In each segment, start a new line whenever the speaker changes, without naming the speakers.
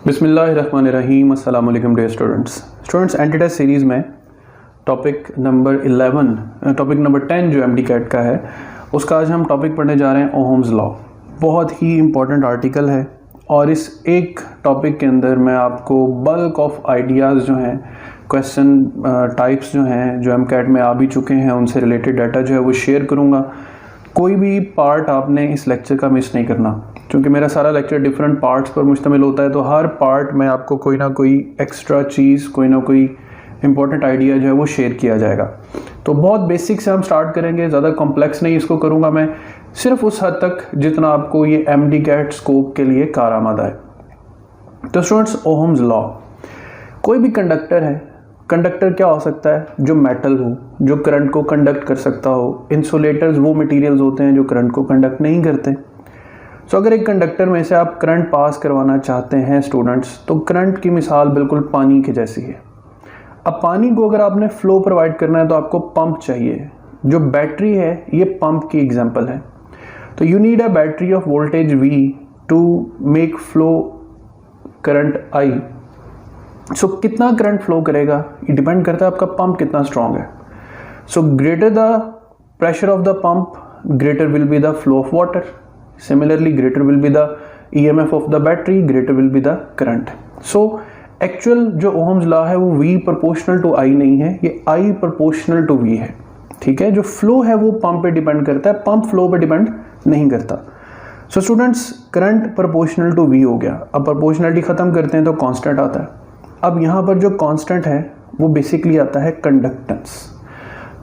बिस्मिल्लाहिर्रहमानिर्रहीम। अस्सलाम वालेकुम डियर स्टूडेंट्स एंटी-टेस्ट सीरीज़ में टॉपिक नंबर 10 जो एमडी कैट का है उसका आज हम टॉपिक पढ़ने जा रहे हैं ओहम्स लॉ। बहुत ही इम्पोर्टेंट आर्टिकल है और इस एक टॉपिक के अंदर मैं आपको बल्क ऑफ आइडियाज़ जो हैं, क्वेश्चन टाइप्स जो हैं जो एमकैट में आ भी चुके हैं, उनसे रिलेटेड डाटा जो है वो शेयर करूँगा। कोई भी पार्ट आपने इस लेक्चर का मिस नहीं करना, क्योंकि मेरा सारा लेक्चर डिफरेंट पार्ट्स पर मुश्तमिल होता है, तो हर पार्ट में आपको कोई ना कोई एक्स्ट्रा चीज़, कोई ना कोई इंपॉर्टेंट आइडिया जो है वो शेयर किया जाएगा। तो बहुत बेसिक से हम स्टार्ट करेंगे, ज़्यादा कॉम्प्लेक्स नहीं इसको करूँगा मैं, सिर्फ उस हद तक जितना आपको ये एमडी कैट स्कोप के लिए कारआमद आए। तो स्टूडेंट्स, ओहम्स लॉ, कोई भी कंडक्टर है, कंडक्टर क्या हो सकता है? जो मेटल हो, जो करंट को कंडक्ट कर सकता हो। इंसुलेटर्स वो मटेरियल्स होते हैं जो करंट को कंडक्ट नहीं करते। सो अगर एक कंडक्टर में से आप करंट पास करवाना चाहते हैं स्टूडेंट्स, तो करंट की मिसाल बिल्कुल पानी की जैसी है। अब पानी को अगर आपने फ्लो प्रोवाइड करना है तो आपको पंप चाहिए। जो बैटरी है ये पंप की एग्जांपल है। तो you need a battery of voltage V to make flow current I। So कितना करंट फ्लो करेगा ये डिपेंड करता है आपका पंप कितना स्ट्रांग है। So greater the pressure of the pump, greater will be the flow of water. Similarly greater will be the EMF of the battery, greater will be the current. So actual जो Ohm's law है वो V proportional to I नहीं है, ये I proportional to V है। ठीक है, जो फ्लो है वो पंप पे डिपेंड करता है, पंप फ्लो पे डिपेंड नहीं करता। So students, current proportional to V हो गया। अब प्रोपोर्शनलिटी खत्म करते हैं तो कांस्टेंट आता है। अब यहाँ पर जो कांस्टेंट है वो बेसिकली आता है कंडक्टेंस।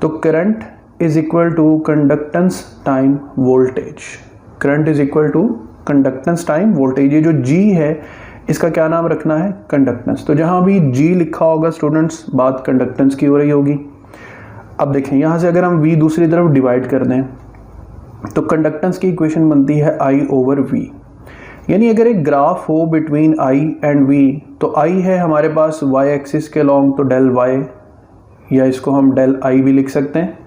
तो current is equal to conductance time voltage. Current is equal to conductance time voltage. ये जो G है इसका क्या नाम रखना है? कंडक्टेंस। तो जहाँ भी G लिखा होगा स्टूडेंट्स, बात कंडक्टेंस की हो रही होगी। अब देखें यहाँ से अगर हम V दूसरी तरफ डिवाइड कर दें तो कंडक्टेंस की इक्वेशन बनती है I ओवर V। यानी अगर एक ग्राफ हो बिटवीन I एंड V, तो I है हमारे पास y एक्सिस के लॉन्ग, तो डेल y, या इसको हम डेल I भी लिख सकते हैं,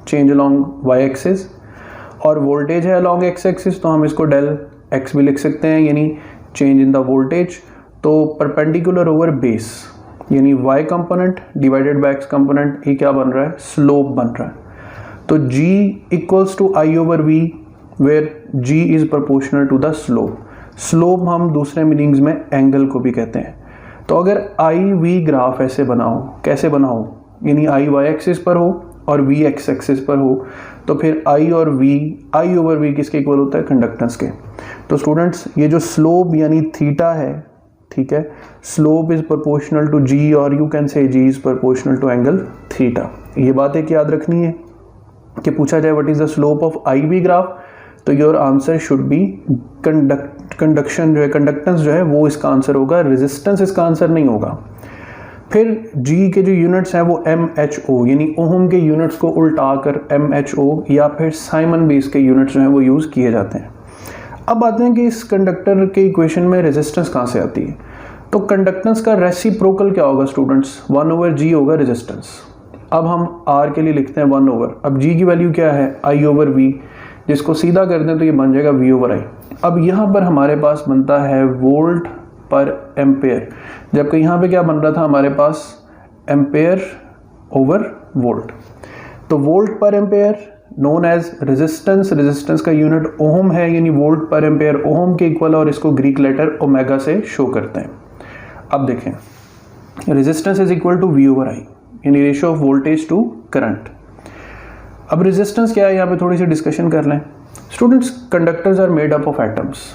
चेंज अलॉन्ग y एक्सिस। और वोल्टेज है अलॉन्ग x एक्सिस, तो हम इसको डेल x भी लिख सकते हैं, यानी चेंज इन द वोल्टेज। तो परपेंडिकुलर ओवर बेस, यानी y component divided by x component, ये क्या बन रहा है? स्लोप बन रहा है। तो g equals to I over V, where g is proportional to the slope. Slope हम दूसरे मीनिंग्स में एंगल को भी कहते हैं। तो अगर I V ग्राफ ऐसे बनाओ, कैसे बनाओ? यानी I y एक्सिस पर हो और V x एक्सिस पर हो, तो फिर I और V, I ओवर V किसके इक्वल होता है? कंडक्टेंस के। तो स्टूडेंट्स, ये जो स्लोप यानी थीटा है, ठीक है, slope is proportional to G और you can say G is proportional to angle theta. ये बात एक याद रखनी है कि पूछा जाए what is the slope of I V graph, तो your answer should be conduction जो है, कंडक्टेंस जो है वो इसका आंसर होगा, रेजिस्टेंस इसका आंसर नहीं होगा। फिर G के जो यूनिट्स हैं वो MHO, यानी ओहम के यूनिट्स को उल्टा कर MHO या फिर साइमन बेस के यूनिट्स जो हैं वो यूज़ किए जाते हैं। अब आते हैं कि इस कंडक्टर के इक्वेशन में रेजिस्टेंस कहाँ से आती है। तो कंडक्टेंस का रेसिप्रोकल क्या होगा स्टूडेंट्स? 1 ओवर G होगा रेजिस्टेंस। अब हम R के लिए लिखते हैं 1 ओवर, अब G की वैल्यू क्या है? I ओवर V, जिसको सीधा कर दें तो ये बन जाएगा V ओवर I। अब यहाँ पर हमारे पास बनता है वोल्ट पर एम्पेयर, जबकि यहाँ पे क्या बन रहा था हमारे पास? Ampere over volt. तो वोल्ट पर ampere known as resistance, resistance का यूनिट ओम है, यानी वोल्ट पर एम्पेयर ओम के इक्वल, और इसको ग्रीक लेटर ओमेगा से शो करते हैं। अब देखें, resistance is equal to V over I, यानी ratio of voltage to current. अब रेजिस्टेंस क्या है, यहाँ पे थोड़ी सी डिस्कशन कर लें students. Conductors are made up of atoms.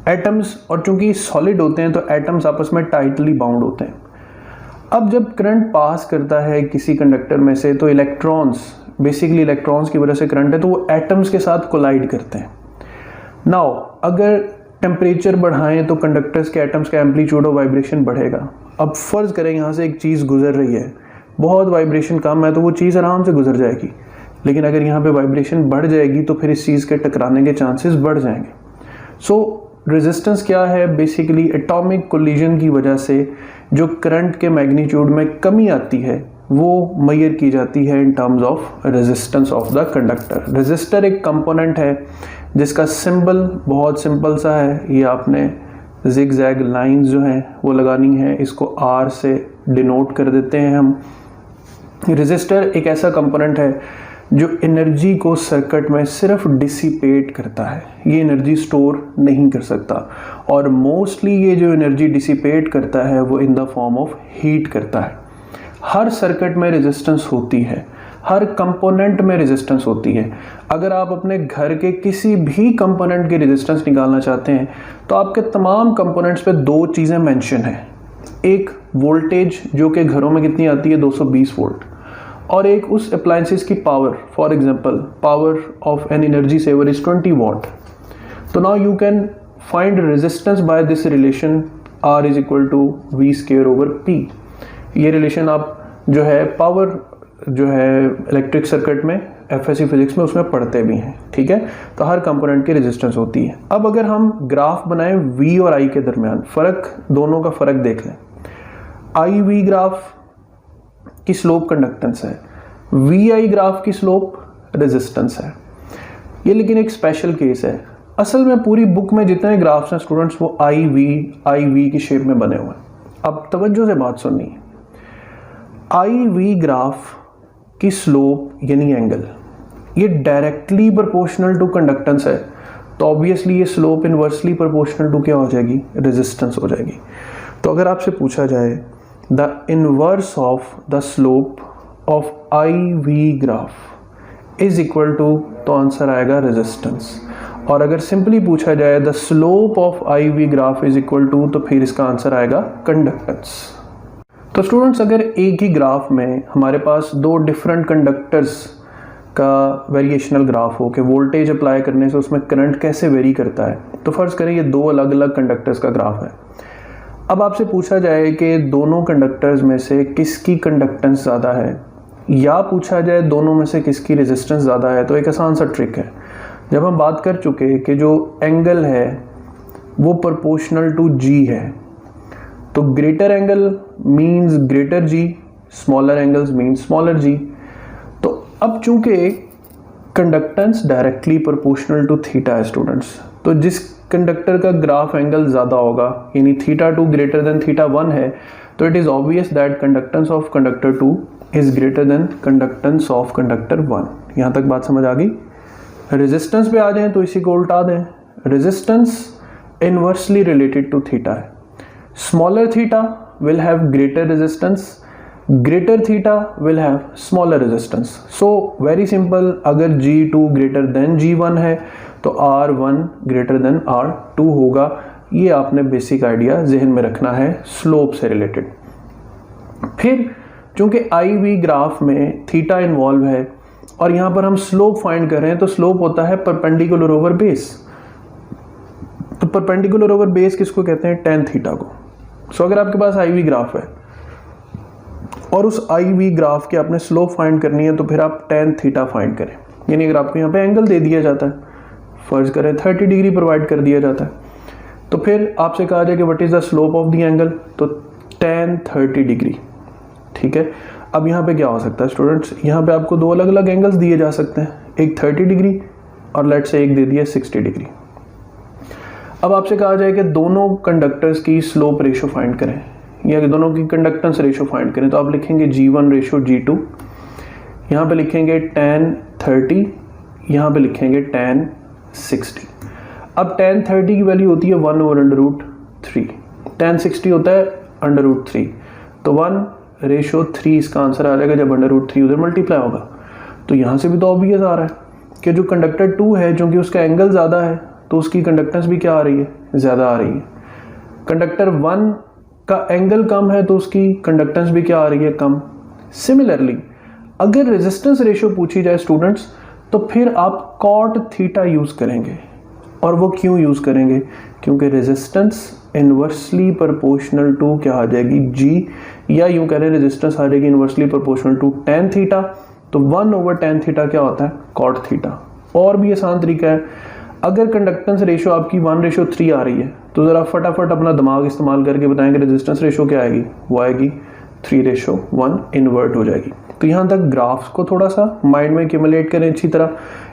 Atoms, और चूंकि सॉलिड होते हैं तो एटम्स आपस में टाइटली बाउंड होते हैं। अब जब करंट पास करता है किसी कंडक्टर में से, तो इलेक्ट्रॉन्स, बेसिकली इलेक्ट्रॉन्स की वजह से करंट है, तो वो एटम्स के साथ कोलाइड करते हैं। नाउ अगर टेम्परेचर बढ़ाएं तो कंडक्टर्स के एटम्स का एम्पलीट्यूड ऑफ वाइब्रेशन बढ़ेगा। अब फर्ज करें यहाँ से एक चीज़ गुजर रही है, बहुत वाइब्रेशन कम है तो वो चीज़ आराम से गुजर जाएगी, लेकिन अगर यहाँ पे वाइब्रेशन बढ़ जाएगी तो फिर इस चीज़ के टकराने के चांसेस बढ़ जाएंगे। सो रेजिस्टेंस क्या है? बेसिकली एटॉमिक कोलिजन की वजह से जो करंट के मैग्नीट्यूड में कमी आती है वो मेजर की जाती है in terms of resistance of the conductor. Resistor एक कंपोनेंट है जिसका सिंबल बहुत सिंपल सा है, ये आपने जिग जैग लाइन्स जो हैं वो लगानी है, इसको आर से डिनोट कर देते हैं हम। रेजिस्टर एक ऐसा कंपोनेंट है जो एनर्जी को सर्किट में सिर्फ डिसिपेट करता है, ये एनर्जी स्टोर नहीं कर सकता, और मोस्टली ये जो एनर्जी डिसिपेट करता है वो in the form of heat करता है। हर सर्किट में रेजिस्टेंस होती है, हर कंपोनेंट में रेजिस्टेंस होती है। अगर आप अपने घर के किसी भी कंपोनेंट की रेजिस्टेंस निकालना चाहते हैं तो आपके तमाम कंपोनेंट्स पे दो चीज़ें मेंशन हैं, एक वोल्टेज जो कि घरों में कितनी आती है 220 वोल्ट, और एक उस अप्लायंसेस की power, for example power of an energy saver is 20 watt. तो now you can find resistance by this relation R is equal to V square over P। ये रिलेशन आप जो है पावर जो है इलेक्ट्रिक सर्किट में FSC physics में उसमें पढ़ते भी हैं, ठीक है। तो हर कंपोनेंट की रेजिस्टेंस होती है। अब अगर हम ग्राफ बनाएं V और I के दरमियान, फ़र्क दोनों का फ़र्क देख लें। आई वी ग्राफ की स्लोप कंडक्टेंस है, वी आई ग्राफ की स्लोप रेजिस्टेंस है। ये लेकिन एक स्पेशल केस है। असल में पूरी बुक में जितने ग्राफ्स हैं स्टूडेंट्स वो आई वी की शेप में बने हुए हैं। अब तवज्जो से बात सुननी है। आई वी ग्राफ की स्लोप यानी एंगल ये डायरेक्टली प्रोपोर्शनल टू कंडक्टेंस है, तो ऑब्वियसली ये स्लोप इनवर्सली प्रोपोर्शनल टू क्या हो जाएगी, रेजिस्टेंस हो जाएगी। तो अगर आपसे पूछा जाए the inverse of the slope of I V graph is equal to, तो आंसर आएगा रेजिस्टेंस। और अगर सिंपली पूछा जाए the slope of I V graph is equal to, तो फिर इसका आंसर आएगा कंडक्टेंस। तो स्टूडेंट्स अगर एक ही ग्राफ में हमारे पास दो डिफरेंट कंडक्टर्स का वेरिएशनल ग्राफ हो कि वोल्टेज अप्लाई करने से उसमें करंट कैसे वेरी करता है, तो फर्ज करें ये दो अलग अलग कंडक्टर्स का ग्राफ है। अब आपसे पूछा जाए कि दोनों कंडक्टर्स में से किसकी कंडक्टेंस ज़्यादा है, या पूछा जाए दोनों में से किसकी रेजिस्टेंस ज़्यादा है, तो एक आसान सा ट्रिक है। जब हम बात कर चुके कि जो एंगल है वो प्रोपोर्शनल टू जी है, तो greater angle means greater G, smaller angles means smaller G. तो अब चूंकि conductance directly proportional to theta है स्टूडेंट्स, तो जिस कंडक्टर का ग्राफ एंगल ज़्यादा होगा यानी θ2 ग्रेटर देन θ1 है, तो it is obvious that conductance of conductor 2 is greater than conductance of conductor 1। यहाँ तक बात समझ आ गई। रेजिस्टेंस पे आ जाएं तो इसी को उल्टा दें। Resistance inversely related to theta है। Smaller theta will have greater resistance, greater theta will have smaller resistance. So very simple, अगर G2 greater than G1 है तो R1 greater than R2 होगा। ये आपने बेसिक आइडिया जहन में रखना है स्लोप से रिलेटेड। फिर चूंकि आई वी ग्राफ में थीटा इन्वॉल्व है और यहाँ पर हम स्लोप फाइंड कर रहे हैं, तो स्लोप होता है परपेंडिकुलर ओवर बेस। तो परपेंडिकुलर ओवर बेस किसको कहते हैं, टेन थीटा को। सो अगर आपके पास आई वी ग्राफ है और उस आई वी ग्राफ की आपने स्लोप फाइंड करनी है, तो फिर आप टेन थीटा फाइंड करें। यानी अगर आपको यहाँ पे एंगल दे दिया जाता है, फर्ज करें 30 डिग्री प्रोवाइड कर दिया जाता है, तो फिर आपसे कहा जाए कि what is the slope of the angle, तो टेन 30 डिग्री। ठीक है। अब यहाँ पे क्या हो सकता है स्टूडेंट्स, यहाँ पे आपको दो अलग अलग एंगल्स दिए जा सकते हैं, एक 30 डिग्री और लेट से एक दे दिया 60 डिग्री। अब आपसे कहा जाए कि दोनों कंडक्टर्स की स्लोप रेशो फाइंड करें या कि दोनों की कंडक्टेंस रेशो फाइंड करें, तो आप लिखेंगे G1 रेशो G2, यहाँ पे लिखेंगे tan 30, यहाँ पे लिखेंगे tan 60। अब tan 30 की वैल्यू होती है 1/√3, tan 60 होता है √3, तो 1/3 इसका आंसर आ जाएगा जब √3 उधर मल्टीप्लाई होगा। तो यहाँ से भी तो ऑब्वियस आ रहा है कि जो कंडक्टर 2 है, क्योंकि उसका एंगल ज़्यादा है तो उसकी कंडक्टेंस भी क्या आ रही है, ज़्यादा आ रही है। कंडक्टर 1 का एंगल कम है तो उसकी कंडक्टेंस भी क्या आ रही है, कम। सिमिलरली अगर रेजिस्टेंस रेशो पूछी जाए स्टूडेंट्स, तो फिर आप कॉट थीटा यूज़ करेंगे। और वो क्यों यूज़ करेंगे, क्योंकि रेजिस्टेंस इनवर्सली प्रोपोर्शनल टू क्या आ जाएगी, जी, या यूँ कह रहे हैं रेजिस्टेंस आ जाएगी inversely proportional to tan theta, तो 1/tan थीटा क्या होता है, कॉट थीटा। और भी आसान तरीका है, अगर कंडक्टेंस रेशो आपकी 1/3 आ रही है, तो ज़रा फटाफट अपना दिमाग इस्तेमाल करके बताएंगे रेजिस्टेंस रेशो क्या आएगी, वो आएगी 3/1, इन्वर्ट हो जाएगी। तो यहाँ तक ग्राफ्स को थोड़ा सा माइंड में एक्यूमुलेट करें अच्छी तरह,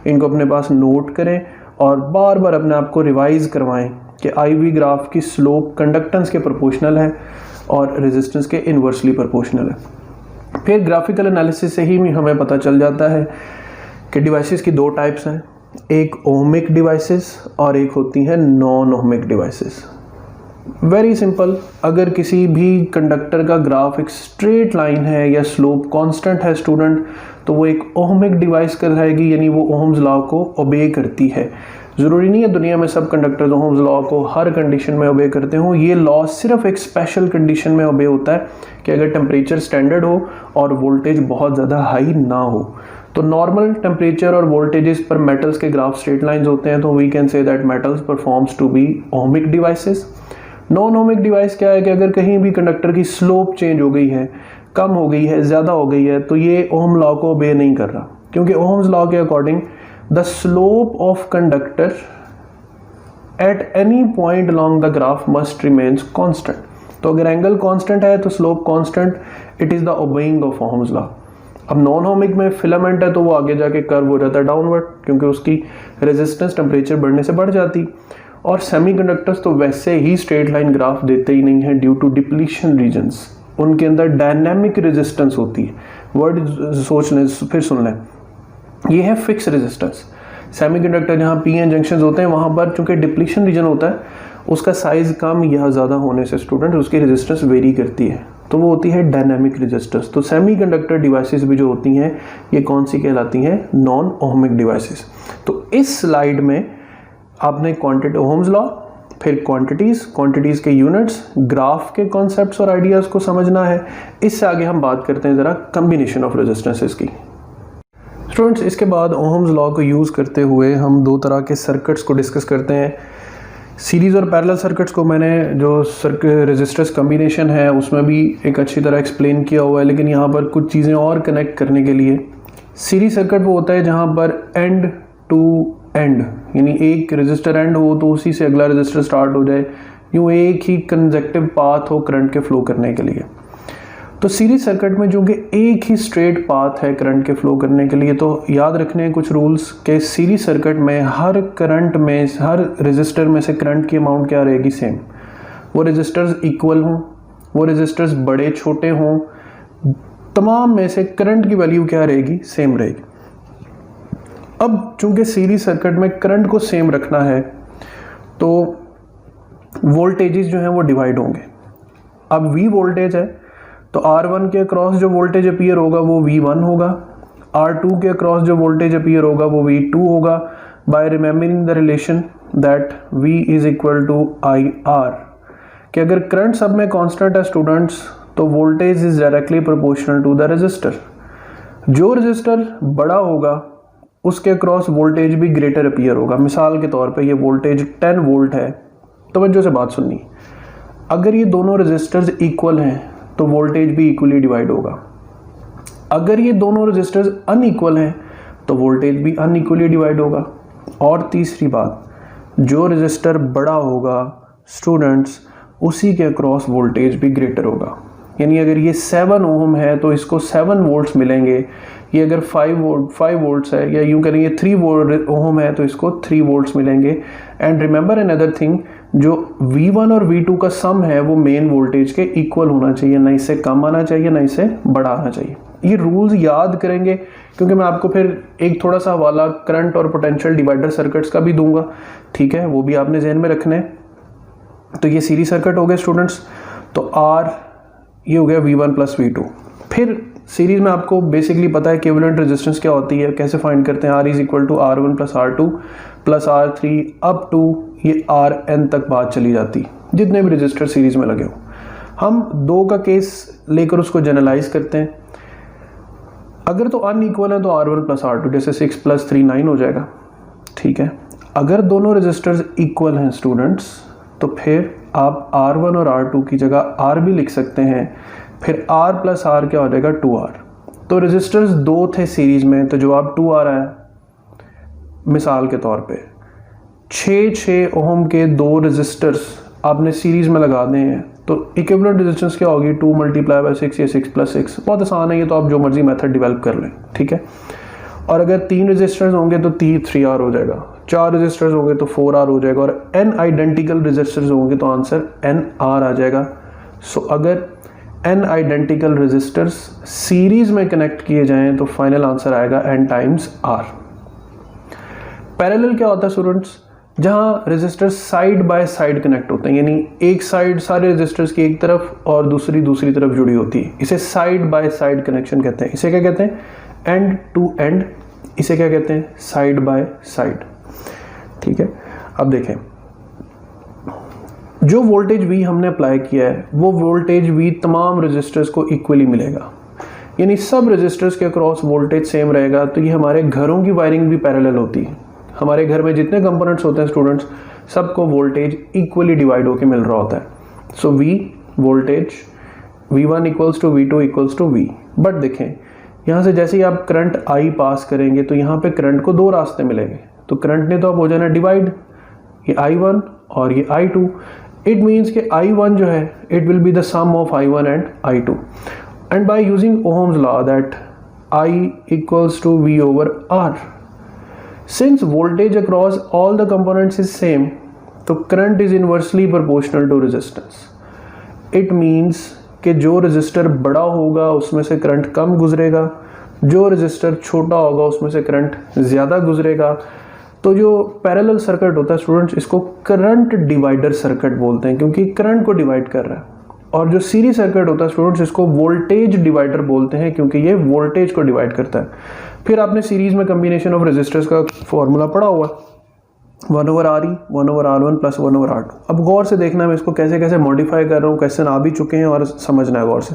इनको अपने पास नोट करें और बार बार अपने आप को रिवाइज करवाएं कि आई वी ग्राफ की स्लोप कंडक्टेंस के प्रोपोर्शनल है और रेजिस्टेंस के इन्वर्सली प्रोपोर्शनल है। फिर ग्राफिकल एनालिसिस से ही हमें पता चल जाता है कि डिवाइसेस की दो टाइप्स हैं, एक ओहमिक डिवाइसेस और एक होती हैं non ohmic devices. Very simple, अगर किसी भी कंडक्टर का ग्राफ एक स्ट्रेट लाइन है या स्लोप कांस्टेंट है स्टूडेंट, तो वो एक ओहमिक डिवाइस कहलाएगी, यानी वो ओहम्स लॉ को ओबे करती है। ज़रूरी नहीं है दुनिया में सब कंडक्टर्स ओहम्स लॉ को हर कंडीशन में ओबे करते हों। ये लॉ सिर्फ एक स्पेशल कंडीशन में ओबे होता है कि अगर टेम्परेचर स्टैंडर्ड हो और वोल्टेज बहुत ज़्यादा हाई ना हो। तो नॉर्मल टेम्परेचर और वोल्टेजेस पर मेटल्स के ग्राफ स्ट्रेट लाइंस होते हैं, तो we can say that metals performs to be ohmic devices. Non ohmic device क्या है कि अगर कहीं भी कंडक्टर की स्लोप चेंज हो गई है, कम हो गई है, ज़्यादा हो गई है, तो ये ओहम लॉ को ओबे नहीं कर रहा, क्योंकि ओहम्स लॉ के according the slope of conductor at any point along the graph must remains constant. तो अगर एंगल कांस्टेंट है तो slope constant, it is the obeying of Ohm's law. अब नॉन ओहमिक में फिलामेंट है तो वो आगे जाके कर्व हो जाता है डाउनवर्ड, क्योंकि उसकी रेजिस्टेंस टेम्परेचर बढ़ने से बढ़ जाती। और सेमीकंडक्टर्स तो वैसे ही स्ट्रेट लाइन ग्राफ देते ही नहीं है ड्यू टू डिप्लीशन रीजन्स, उनके अंदर डायनेमिक रेजिस्टेंस होती है। वर्ड सोच लें, फिर सुन लें, ये है फिक्स रेजिस्टेंस। सेमीकंडक्टर जहाँ पी एन जंक्शंस होते हैं वहाँ पर चूंकि डिप्लीशन रीजन होता है, उसका साइज कम या ज़्यादा होने से स्टूडेंट उसकी रेजिस्टेंस वेरी करती है, तो वो होती है डायनेमिक रेजिस्टेंस। तो सेमीकंडक्टर डिवाइसेस भी जो होती हैं ये कौन सी कहलाती हैं? Non ohmic devices. तो इस स्लाइड में आपने क्वांटिटी ओहम्स लॉ, फिर क्वांटिटीज़ के यूनिट्स, ग्राफ के कॉन्सेप्ट्स और आइडियाज़ को समझना है। इससे आगे हम बात करते हैं ज़रा कम्बिनेशन ऑफ रेजिस्टेंसेस की। स्टूडेंट्स, इसके बाद ओहम्स लॉ को यूज़ करते हुए हम दो तरह के सर्किट्स को डिस्कस करते हैं। सीरीज़ और पैरेलल सर्किट्स को मैंने जो रेजिस्टर्स कम्बिनेशन है उसमें भी एक अच्छी तरह एक्सप्लेन किया हुआ है, लेकिन यहाँ पर कुछ चीज़ें और कनेक्ट करने के लिए सीरीज सर्किट वो होता है जहाँ पर एंड टू एंड, यानी एक रेजिस्टर एंड हो तो उसी से अगला रेजिस्टर स्टार्ट हो जाए, यूँ एक ही कंसेक्टिव पाथ हो करंट के फ्लो करने के लिए। तो सीरीज सर्किट में जो कि एक ही स्ट्रेट पाथ है करंट के फ्लो करने के लिए, तो याद रखने हैं कुछ रूल्स के सीरीज सर्किट में हर करंट में, हर रेजिस्टर में से करंट की अमाउंट क्या रहेगी? सेम। वो रेजिस्टर्स इक्वल हों, वो रेजिस्टर्स बड़े छोटे हों, तमाम में से करंट की वैल्यू क्या रहेगी? सेम रहेगी। अब चूंकि सीरीज सर्किट में करंट को सेम रखना है तो वोल्टेजेस जो हैं वो डिवाइड होंगे। अब V वोल्टेज है तो R1 के अक्रॉस जो वोल्टेज अपीयर होगा वो V1 होगा, R2 के अक्रॉस जो वोल्टेज अपीयर होगा वो V2 होगा, by remembering the relation that V is equal to IR। कि अगर करंट सब में कांस्टेंट है स्टूडेंट्स तो voltage is directly proportional to the resistor. जो रेजिस्टर बड़ा होगा उसके अक्रॉस वोल्टेज भी ग्रेटर अपीयर होगा। मिसाल के तौर पे ये वोल्टेज 10 वोल्ट है, तवज्जो से बात सुननी। अगर ये दोनों रेजिस्टर्स इक्वल हैं तो वोल्टेज भी इक्वली डिवाइड होगा। अगर ये दोनों रेजिस्टर्स अनइक्वल हैं तो वोल्टेज भी अनइक्वली डिवाइड होगा। और तीसरी बात, जो रेजिस्टर बड़ा होगा स्टूडेंट्स उसी के अक्रॉस वोल्टेज भी ग्रेटर होगा। यानी अगर ये 7 ओम है तो इसको 7 वोल्ट्स मिलेंगे, ये अगर 5 वोल्ट्स है या यूँ करें ये 3 ओम है तो इसको 3 वोल्ट्स मिलेंगे। एंड रिमेंबर अनदर थिंग, जो V1 और V2 का सम है वो मेन वोल्टेज के इक्वल होना चाहिए, ना इससे कम आना चाहिए ना इससे बड़ा आना चाहिए। ये रूल्स याद करेंगे क्योंकि मैं आपको फिर एक थोड़ा सा हवाला करंट और पोटेंशियल डिवाइडर सर्किट्स का भी दूंगा, ठीक है, वो भी आपने जहन में रखने। तो ये सीरीज सर्किट हो गए स्टूडेंट्स। तो R ये हो गया V1 प्लस V2। फिर सीरीज में आपको बेसिकली पता है इक्विवेलेंट रेजिस्टेंस क्या होती है, कैसे फाइंड करते हैं। R is equal to R1 plus R2 plus R3 up to ये Rn तक बात चली जाती, जितने भी रजिस्टर सीरीज में लगे हो। हम 2 का केस लेकर उसको जनरलाइज करते हैं। अगर तो अनइक्वल है तो R1 प्लस R2, जैसे 6 प्लस 3 9 हो जाएगा, ठीक है। अगर दोनों रजिस्टर्स इक्वल हैं स्टूडेंट्स तो फिर आप R1 और R2 की जगह R भी लिख सकते हैं, फिर R प्लस R क्या हो जाएगा? 2R। तो रजिस्टर्स 2 थे सीरीज में तो जवाब 2R आया। मिसाल के तौर पे 6 ओम के 2 रजिस्टर्स आपने सीरीज में लगा दें हैं तो इक्विवेलेंट रेजिस्टेंस क्या होगी? 2 × 6 या 6 + 6। बहुत आसान है ये, तो आप जो मर्जी मेथड डेवलप कर लें, ठीक है। और अगर 3 रेजिस्टर्स होंगे तो 3R हो जाएगा, 4 रेजिस्टर्स होंगे तो 4R हो जाएगा, और n आइडेंटिकल रेजिस्टर्स होंगे तो आंसर nR आ जाएगा। सो अगर n आइडेंटिकल रेजिस्टर्स सीरीज में कनेक्ट किए जाएं तो फाइनल आंसर आएगा n टाइम्स R। पैरेलल क्या होता है स्टूडेंट्स? जहां resistors side by side connect होते हैं, यानी एक साइड सारे रेजिस्टर्स की एक तरफ और दूसरी तरफ जुड़ी होती है, इसे साइड बाय साइड कनेक्शन कहते हैं। इसे क्या कहते हैं? End to end. इसे क्या कहते हैं? Side by side. ठीक है, अब देखें, जो वोल्टेज V हमने अप्लाई किया है वो वोल्टेज V तमाम रेजिस्टर्स को इक्वली मिलेगा, यानी सब रेजिस्टर्स के अक्रॉस वोल्टेज सेम रहेगा। तो ये हमारे घरों की वायरिंग भी पैरेलल होती है। हमारे घर में जितने कंपोनेंट्स होते हैं स्टूडेंट्स, सबको वोल्टेज इक्वली डिवाइड होकर मिल रहा होता है। So V voltage V1 equals to V2 equals to V। But देखें, यहाँ से जैसे ही आप करंट I पास करेंगे तो यहाँ पे करंट को 2 रास्ते मिलेंगे, तो करंट ने तो अब हो जाना डिवाइड, ये I1 और ये I2। इट मीन्स कि I1 जो है it will be the sum of I1 and I2, and by using Ohm's law that I equals to V over R। Since voltage across all the components is same, तो current is inversely proportional to resistance. It means कि जो resistor बड़ा होगा उसमें से current कम गुजरेगा, जो resistor छोटा होगा उसमें से करंट ज़्यादा गुजरेगा। तो जो पैरेलल सर्किट होता है स्टूडेंट्स, इसको करंट डिवाइडर सर्किट बोलते हैं क्योंकि करंट को डिवाइड कर रहा है। और जो सीरीज सर्किट होता है स्टूडेंट्स, इसको वोल्टेज डिवाइडर बोलते हैं क्योंकि ये वोल्टेज को डिवाइड करता है। फिर आपने सीरीज में कम्बिनेशन ऑफ रेजिस्टर्स का फॉर्मूला पढ़ा हुआ, 1/RE 1/R1 प्लस 1/R2। अब गौर से देखना मैं इसको कैसे कैसे मॉडिफाई कर रहा हूँ, क्वेश्चन आ भी चुके हैं और समझना है गौर से।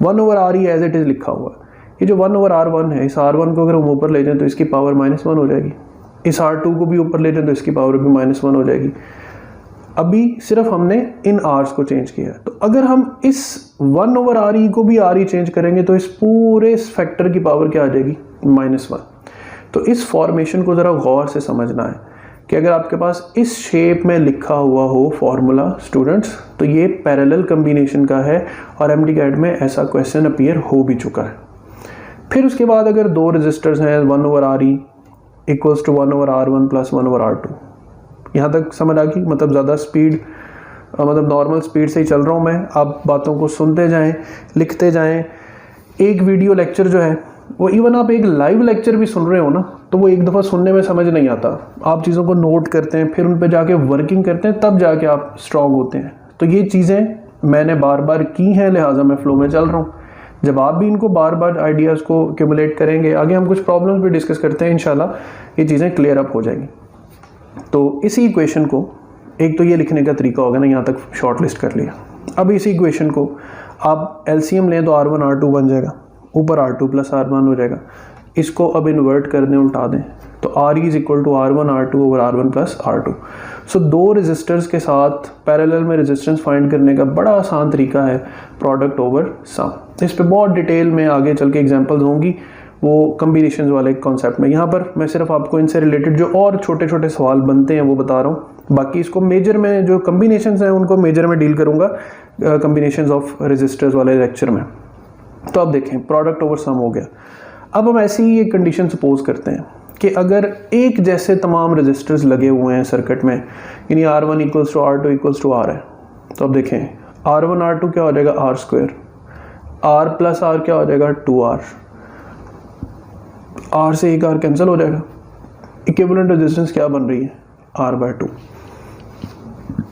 1/RE एज इट इज़ लिखा हुआ है। ये जो 1/R1 है, इस R1 को अगर हम ऊपर ले जाएं तो इसकी पावर -1 हो जाएगी, इस R2 को भी ऊपर ले जाएं तो इसकी पावर भी -1 हो जाएगी। अभी सिर्फ हमने इन आर्स को चेंज किया है, तो अगर हम इस 1/RE को भी RE चेंज करेंगे तो इस पूरे फैक्टर की पावर क्या आ जाएगी? -1। तो इस फॉर्मेशन को ज़रा गौर से समझना है कि अगर आपके पास इस शेप में लिखा हुआ हो फॉर्मूला स्टूडेंट्स, तो ये पैरेलल कम्बिनेशन का है और MDCAT में ऐसा क्वेश्चन अपीयर हो भी चुका है। फिर उसके बाद अगर 2 रेजिस्टर्स हैं, 1/RE equals to 1/R1 plus 1/R2। यहाँ तक समझ आ गई? मतलब ज़्यादा स्पीड, मतलब नॉर्मल स्पीड से ही चल रहा हूँ मैं, आप बातों को सुनते जाएं, लिखते जाएं। एक वीडियो लेक्चर जो है वो, इवन आप एक लाइव लेक्चर भी सुन रहे हो ना, तो वो एक दफ़ा सुनने में समझ नहीं आता। आप चीज़ों को नोट करते हैं, फिर उन पर जाके वर्किंग करते हैं, तब जाके आप स्ट्रॉन्ग होते हैं। तो ये चीज़ें मैंने बार बार की हैं, लिहाजा मैं फ्लो में चल रहा हूँ। जब आप भी इनको बार बार आइडियाज़ को एक्यूमुलेट करेंगे, आगे हम कुछ प्रॉब्लम्स भी डिस्कस करते हैं, इंशाल्लाह ये चीज़ें क्लियर अप हो जाएंगी। तो इसी इक्वेशन को, एक तो ये लिखने का तरीका होगा ना, यहाँ तक शॉर्ट लिस्ट कर लिया। अब इसी इक्वेशन को आप LCM लें तो R1 R2 बन जाएगा, ऊपर R2 प्लस R1 हो जाएगा। इसको अब इन्वर्ट कर दें, उल्टा दें, तो RE is equal to R1 R2 over R1 plus R2। So 2 resistors के साथ पैरेलल में रेजिस्टेंस फाइंड करने का बड़ा आसान तरीका है प्रोडक्ट ओवर सम। इस पे बहुत डिटेल में आगे चल के एग्जांपल्स होंगी वो कम्बिनेशंस वाले कॉन्सेप्ट में। यहाँ पर मैं सिर्फ आपको इनसे रिलेटेड जो और छोटे छोटे सवाल बनते हैं वो बता रहा हूँ। बाकी इसको मेजर में, जो कम्बिनेशंस हैं उनको मेजर में डील करूँगा कम्बिनेशंस ऑफ रेजिस्टर्स वाले लेक्चर में। तो अब देखें, प्रोडक्ट ओवर सम हो गया। अब हम ऐसी ही एक कंडीशन सपोज करते हैं कि अगर एक जैसे तमाम रेजिस्टर्स लगे हुए हैं सर्किट में, यानी R1 equals to R2 equals to R है, तो अब देखें R1 R2 क्या हो जाएगा? R², R प्लस R क्या हो जाएगा? 2R, R से एक R कैंसिल हो जाएगा। इक्विवेलेंट रेजिस्टेंस क्या बन रही है? R/2।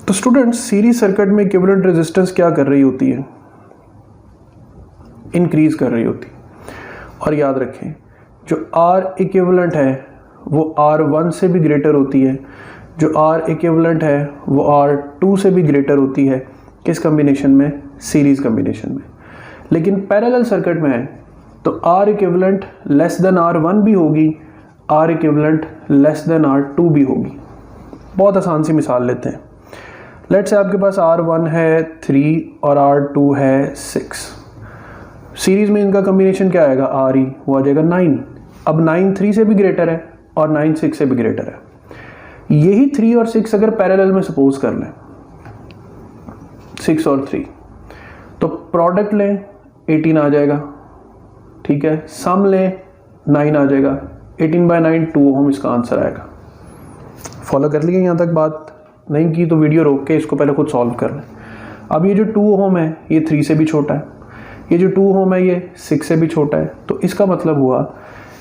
तो स्टूडेंट्स, सीरीज सर्किट में इक्विवेलेंट रेजिस्टेंस क्या कर रही होती है? इंक्रीज कर रही होती है। और याद रखें, जो R इक्विवेलेंट है वो R1 से भी ग्रेटर होती है, जो R इक्विवेलेंट है वो R2 से भी ग्रेटर होती है। किस कम्बिनेशन में? सीरीज कम्बिनेशन में। लेकिन पैरेलल सर्किट में है तो R equivalent less than R1 भी होगी, R equivalent less than R2 भी होगी। बहुत आसान सी मिसाल लेते हैं। लेट्स से आपके पास R1 है 3 और R2 है 6। सीरीज में इनका कम्बिनेशन क्या आएगा? RE, वो आ जाएगा 9। अब 9 3 से भी ग्रेटर है और 9 6 से भी ग्रेटर है। यही 3 और 6 अगर पैरेलल में सपोज कर लें, 6 और 3, तो प्रोडक्ट लें 18 आ जाएगा, ठीक है। सम लें 9 आ जाएगा, 18/9 2 ओम इसका आंसर आएगा। फॉलो कर लिया यहाँ तक बात? नहीं की तो वीडियो रोक के इसको पहले खुद सॉल्व कर लें। अब ये जो 2 ओम है ये 3 से भी छोटा है, ये जो 2 ओम है ये 6 से भी छोटा है, तो इसका मतलब हुआ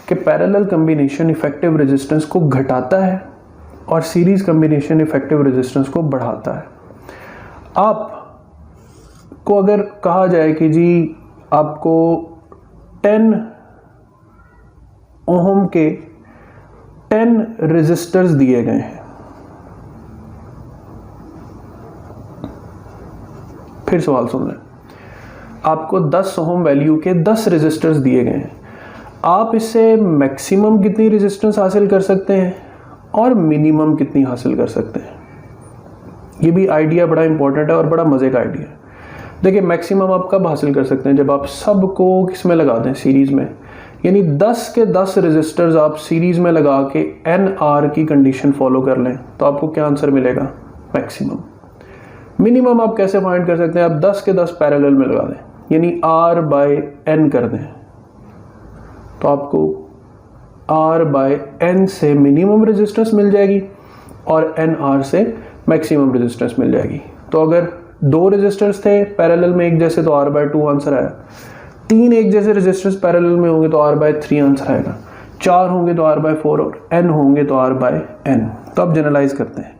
कि पैरेलल कम्बिनेशन इफेक्टिव रेजिस्टेंस को घटाता है और सीरीज कम्बिनेशन इफेक्टिव रेजिस्टेंस को बढ़ाता है। आपको अगर कहा जाए कि जी आपको 10 ओम के 10 रेजिस्टर्स दिए गए हैं, फिर सवाल सुन लें, आपको 10 ओम वैल्यू के 10 रेजिस्टर्स दिए गए हैं, आप इससे मैक्सिमम कितनी रेजिस्टेंस हासिल कर सकते हैं और मिनिमम कितनी हासिल कर सकते हैं? ये भी आइडिया बड़ा इंपॉर्टेंट है और बड़ा मज़े का आइडिया है। देखिए मैक्सिमम आप कब हासिल कर सकते हैं? जब आप सबको किस में लगा दें, सीरीज़ में, यानी 10 के 10 रेजिस्टर्स आप सीरीज़ में लगा के NR की कंडीशन फॉलो कर लें तो आपको क्या आंसर मिलेगा? मैक्सिमम। मिनिमम आप कैसे फाइंड कर सकते हैं? आप 10 के 10 पैरेलल में लगा दें, यानी R/N कर दें, तो आपको R/N से मिनिमम रेजिस्टेंस मिल जाएगी और NR से मैक्सिमम रेजिस्टेंस मिल जाएगी। तो अगर 2 रेजिस्टर्स थे पैरेलल में एक जैसे तो R/2 आंसर आया, 3 एक जैसे रेजिस्टर्स पैरेलल में होंगे तो R/3 आंसर आएगा, 4 होंगे तो R/4 और N होंगे तो R/N। तो अब जनरलाइज करते हैं,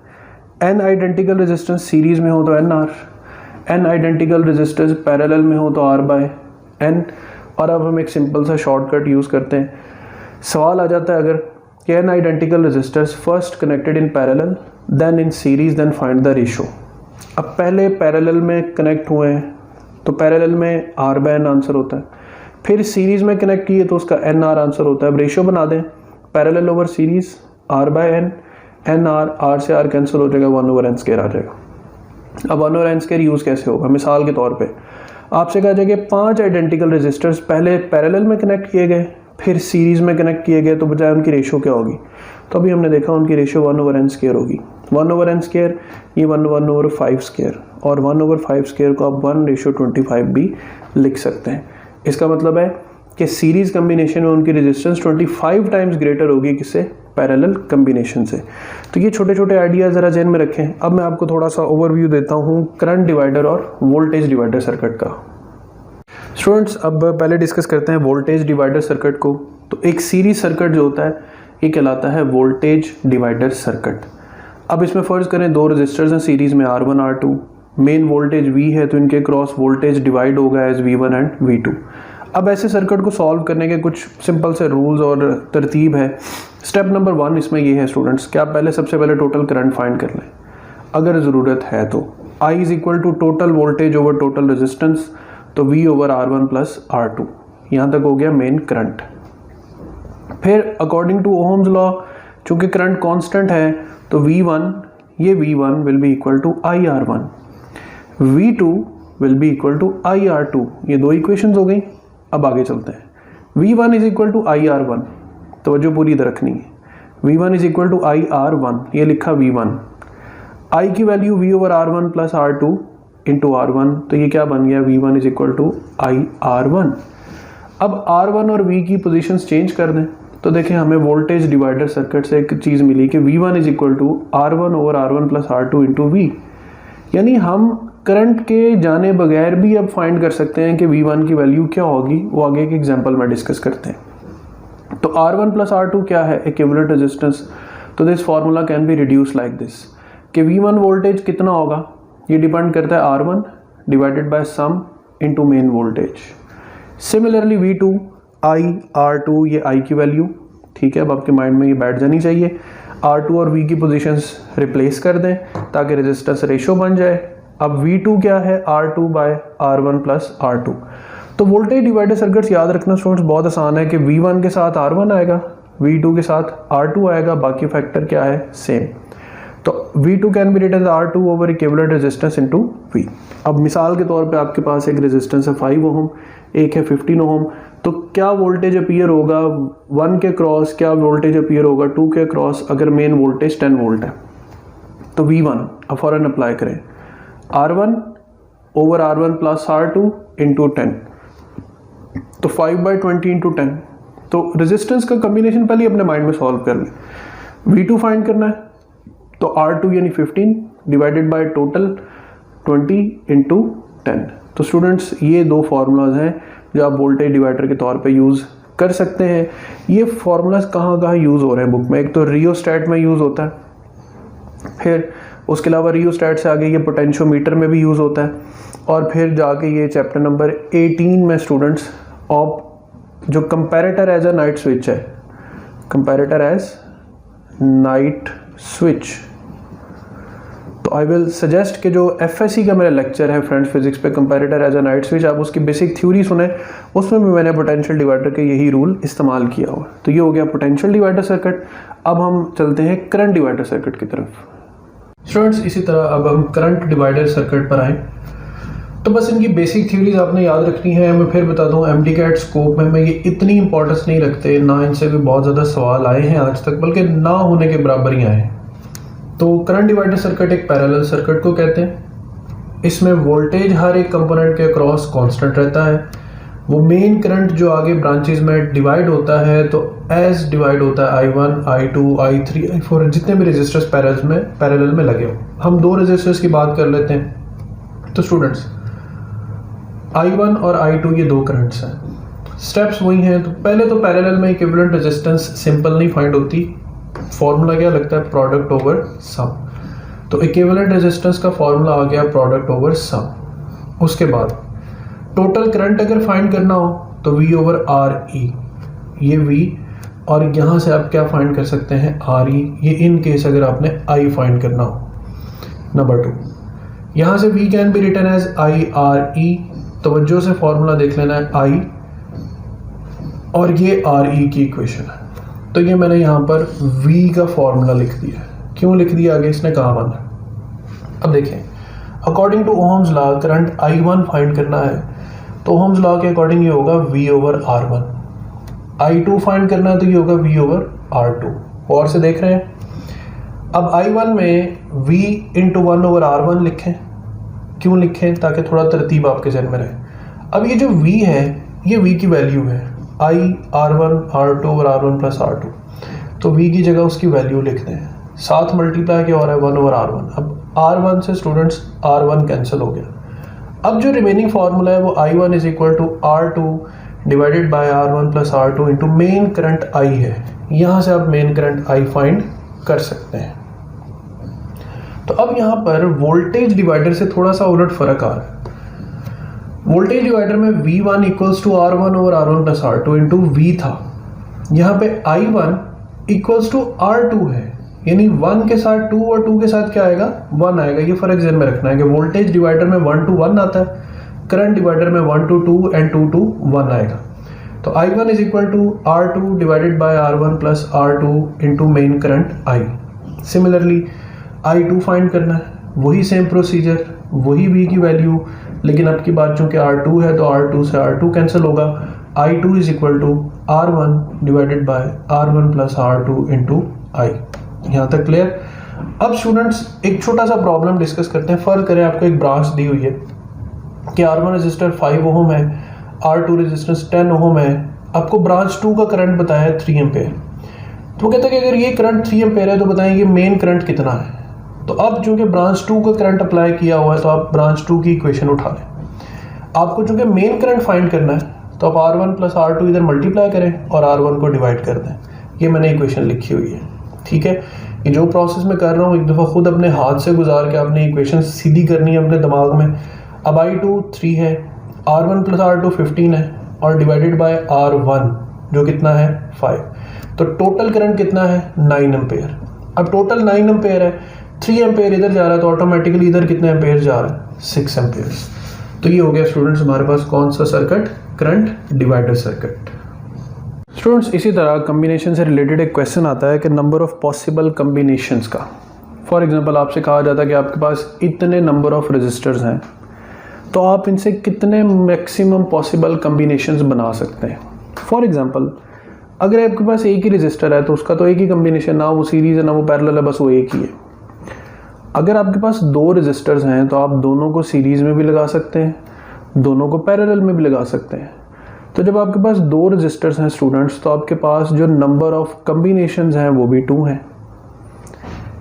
N आइडेंटिकल रेजिस्टेंस सीरीज में हो तो NR, N identical resistance parallel में हो तो R/N। और अब हम एक सिंपल सा शॉर्टकट यूज़ करते हैं। सवाल आ जाता है अगर कि N identical resistors first connected in parallel then in series then find the ratio. अब पहले पैरेलल में कनेक्ट हुए हैं तो पैरेलल में R/N आंसर होता है, फिर सीरीज में कनेक्ट किए तो उसका NR आंसर होता है। अब रेशो बना दें, parallel over series R/N, NR, R से R कैंसिल हो जाएगा, 1/n² आ जाएगा। अब 1/n² यूज़ कैसे होगा? मिसाल के तौर पे आपसे कहा जाए कि 5 आइडेंटिकल रेजिस्टर्स पहले पैरेलल में कनेक्ट किए गए, फिर सीरीज़ में कनेक्ट किए गए, तो बजाय उनकी रेशो क्या होगी? तो अभी हमने देखा उनकी रेशो 1/n² होगी। 1/n² ये 1/5² और 1/5² को आप 1:25 भी लिख सकते हैं। इसका मतलब है कि सीरीज़ कम्बिनेशन में उनकी रेजिस्टेंस 25 टाइम्स ग्रेटर होगी किससे? पैरेलल कम्बिनेशन से। तो ये छोटे छोटे आइडिया ज़रा जहन में रखें। अब मैं आपको थोड़ा सा ओवरव्यू देता हूँ करंट डिवाइडर और वोल्टेज डिवाइडर सर्किट का। स्टूडेंट्स अब पहले डिस्कस करते हैं वोल्टेज डिवाइडर सर्किट को। तो एक सीरीज सर्किट जो होता है ये कहलाता है वोल्टेज डिवाइडर सर्किट। अब इसमें फर्ज करें 2 रजिस्टर्स हैं सीरीज में R1 R2, main voltage V है तो इनके क्रॉस वोल्टेज डिवाइड होगा एज V1 एंड V2। अब ऐसे सर्किट को सॉल्व करने के कुछ सिंपल से रूल्स और तरतीब है। स्टेप नंबर 1 इसमें ये है स्टूडेंट्स कि आप सबसे पहले टोटल करंट फाइंड कर लें अगर ज़रूरत है तो। I is equal to total voltage over total resistance, तो V over R1 plus R2। यहाँ तक हो गया मेन करंट। फिर अकॉर्डिंग टू ओहम्स लॉ चूँकि करंट कांस्टेंट है तो V1 will be equal to IR1, V2 will be equal to IR2। ये 2 इक्वेशंस हो गई। अब आगे चलते हैं। V1 is equal to IR1, तवज्जो पूरी इधर रखनी है। V1 is equal to IR1, ये लिखा V1। I की value V over R1 plus R2 into R1, तो ये क्या बन गया? V1 is equal to IR1। अब R1 और V की पोजीशंस चेंज कर दें तो देखें हमें वोल्टेज डिवाइडर सर्किट से एक चीज़ मिली कि V1 is equal to R1 over R1 plus R2 into V। यानी हम करंट के जाने बगैर भी अब फाइंड कर सकते हैं कि V1 की वैल्यू क्या होगी, वो आगे एक एग्जांपल में डिस्कस करते हैं। तो R1 प्लस R2 क्या है? Equivalent resistance. तो this formula can be reduce like this कि V1 वोल्टेज कितना होगा, ये डिपेंड करता है R1 divided by sum into main voltage. Similarly V2 R2, ये I की वैल्यू, ठीक है। अब आपके माइंड में ये बैठ जानी चाहिए। R2 और V की पोजीशंस रिप्लेस कर दें ताकि रेजिस्टेंस रेशो बन जाए। अब V2 क्या है? R2 bye R1 plus R2। तो वोल्टेज डिवाइडर सर्किट्स याद रखना स्टूडेंट्स बहुत आसान है कि V1 के साथ R1 आएगा, V2 के साथ R2 आएगा, बाकी फैक्टर क्या है? सेम। तो V2 can be written R2 over equivalent resistance into V। अब मिसाल के तौर पे आपके पास एक रेजिस्टेंस है 5 ओम, एक है 15 ओम, तो क्या वोल्टेज अपीयर होगा 1 के क्रॉस, क्या वोल्टेज अपीयर होगा 2 के क्रॉस अगर मेन वोल्टेज 10 वोल्ट है? तो V1 अब फौरन अप्लाई करें, R1 over R1 plus R2 into 10, तो 5/20 इंटू 10, तो रेजिस्टेंस का कम्बिनेशन पहले अपने माइंड में सॉल्व कर लें। V2 फाइंड करना है तो R2 यानी 15 डिवाइडेड बाय टोटल 20 इंटू 10। तो स्टूडेंट्स ये दो फार्मूलाज हैं जो आप वोल्टेज डिवाइडर के तौर पे यूज़ कर सकते हैं। ये फार्मूलाज कहाँ कहाँ यूज़ हो रहे हैं बुक में? एक तो रियोस्टैट में यूज़ होता है, फिर उसके अलावा रियोस्टैट से आगे ये पोटेंशियोमीटर में भी यूज़ होता है, और फिर जाके ये चैप्टर नंबर 18 में स्टूडेंट्स ऑफ जो comparator as a night switch है, कंपैरेटर एज नाइट स्विच। तो आई विल सजेस्ट कि जो एफएससी का मेरा लेक्चर है फ्रेंड्स फिजिक्स पे comparator as a night switch, आप उसकी बेसिक थ्योरी सुने, उसमें भी मैंने पोटेंशियल डिवाइडर के यही रूल इस्तेमाल किया हुआ। तो ये हो गया पोटेंशियल डिवाइडर सर्किट। अब हम चलते हैं करंट डिवाइडर सर्किट की तरफ। स्टूडेंट्स इसी तरह अब हम करंट डिवाइडर सर्किट पर आए तो बस इनकी बेसिक थ्योरीज आपने याद रखनी है। मैं फिर बता दूं एमटीकैट स्कोप में ये इतनी इंपॉर्टेंस नहीं रखते, ना इनसे भी बहुत ज़्यादा सवाल आए हैं आज तक, बल्कि ना होने के बराबर ही आए हैं। तो करंट डिवाइडर सर्किट एक पैरेलल सर्किट को कहते हैं। इसमें वोल्टेज हर एक कंपोनेंट के अक्रॉस कांस्टेंट रहता है। वो मेन करंट जो आगे ब्रांचेस में डिवाइड होता है तो एज डिवाइड होता है I1, I2, I3, I4 जितने भी रेजिस्टर्स पैरेलल में लगे हो। हम दो रेजिस्टर्स की बात कर लेते हैं। तो स्टूडेंट्स I1 और I2 ये दो करंट्स हैं। स्टेप्स वही हैं। तो पहले तो पैरेलल में इक्विवेलेंट रेजिस्टेंस सिंपल नहीं फाइंड होती। फॉर्मूला क्या लगता है? Product over sum. तो इक्विवेलेंट रेजिस्टेंस का फॉर्मूला आ गया प्रोडक्ट ओवर सम। उसके बाद टोटल करंट अगर फाइंड करना हो तो V ओवर RE, ये V, और यहाँ से आप क्या फाइंड कर सकते हैं? RE, ये इन केस अगर आपने I फाइंड करना हो। नंबर 2, यहाँ से V can be written as IRE। तवज्जो से फॉर्मूला देख लेना है I और ये RE की इक्वेशन है। तो ये मैंने यहाँ पर V का फॉर्मूला लिख दिया। क्यों लिख दिया? आगे इसने कहा माना। अब देखें, according to Ohm's law current I1 find करना है तो ओहम्स लॉ के अकॉर्डिंग ये होगा V over R1। I2 find करना है तो ये होगा V ओवर R2। और से देख रहे हैं। अब I1 में V इंटू 1 ओवर R1 लिखें। क्यों लिखें? ताकि थोड़ा तरतीब आपके जहन में रहे। अब ये जो V है ये V की वैल्यू है, I R1 R2 over R1 plus R2। तो V की जगह उसकी वैल्यू लिख दें। साथ मल्टीप्लाई क्या हो रहा है? 1 ओवर R1। अब R1 से स्टूडेंट्स R1 कैंसिल हो गया। अब जो रिमेनिंग फार्मूला है वो I1 is equal to R2 divided by R1 plus R2 into main current I है। यहाँ से आप मेन करंट I फाइंड कर सकते हैं। तो अब यहाँ पर वोल्टेज डिवाइडर से थोड़ा सा उलट फर्क आ रहा है। वोल्टेज डिवाइडर में V1 equals to R1 over R1 plus R2 into V था। यहाँ पे I1 इक्वल्स टू R2 है, यानी 1 के साथ 2 और 2 के साथ क्या आएगा? 1 आएगा। ये फर्क ध्यान में रखना है कि वोल्टेज डिवाइडर में 1 to 1 आता है, करंट डिवाइडर में 1 to 2 एंड 2 to 1 आएगा। तो I1 is equal to R2 divided by R1 plus R2 into main current I। Similarly I2 find करना है, वही सेम प्रोसीजर, वही V की वैल्यू, लेकिन अब की बात चूंकि R2 है तो R2 से R2 कैंसिल होगा। I2 is equal to R1 divided by R1 plus R2 into I। यहाँ तक क्लियर? अब स्टूडेंट्स एक छोटा सा प्रॉब्लम डिस्कस करते हैं। फर्क करें, आपको एक ब्रांच दी हुई है कि R1 रेजिस्टर 5 ओम है, R2 रेजिस्टेंस 10 ओम है। आपको ब्रांच 2 का करंट बताया है 3 एम्पेयर। तो वो कहता है कि अगर ये करंट 3 एम्पेयर है तो बताएं ये मेन करंट कितना है। तो अब चूंकि ब्रांच 2 का करंट अप्लाई किया हुआ है तो आप ब्रांच 2 की इक्वेशन उठा लें। आपको चूंकि मेन करंट फाइंड करना है तो आप R1 प्लस R2 इधर मल्टीप्लाई करें और R1 को डिवाइड कर दें। ये मैंने इक्वेशन लिखी हुई है, ठीक है। ये जो प्रोसेस मैं कर रहा हूँ एक दफ़ा खुद अपने हाथ से गुजार के आपने इक्वेशन सीधी करनी है अपने दिमाग में। अब I2 3 है, R1 प्लस R2 15 है और डिवाइडेड बाय R1 जो कितना है 5। तो टोटल करंट कितना है 9 एम्पेयर। अब टोटल 9 एम्पेयर है, 3 एम्पेयर इधर जा रहा है तो ऑटोमेटिकली इधर कितने एम्पेयर जा रहा है 6 एम्पेयर। तो ये हो गया स्टूडेंट्स हमारे पास कौन सा circuit? Current divider circuit. Students इसी तरह कम्बिनेशन से रिलेटेड एक क्वेश्चन आता है कि नंबर ऑफ पॉसिबल कम्बिनेशंस का। फॉर एग्जांपल आपसे कहा जाता है कि आपके पास इतने नंबर ऑफ रजिस्टर्स हैं तो आप इनसे कितने मैक्सिमम पॉसिबल कम्बिनेशंस बना सकते हैं। फॉर एग्जांपल अगर आपके पास एक ही रजिस्टर है तो उसका तो एक ही कम्बिनेशन, ना वो सीरीज़ है ना वो पैरेलल है, बस वो एक ही है। अगर आपके पास 2 रजिस्टर्स हैं तो आप दोनों को सीरीज़ में भी लगा सकते हैं, दोनों को पैरेलल में भी लगा सकते हैं। तो जब आपके पास 2 रजिस्टर्स हैं स्टूडेंट्स, तो आपके पास जो नंबर ऑफ कम्बिनेशंस हैं वो भी 2 हैं।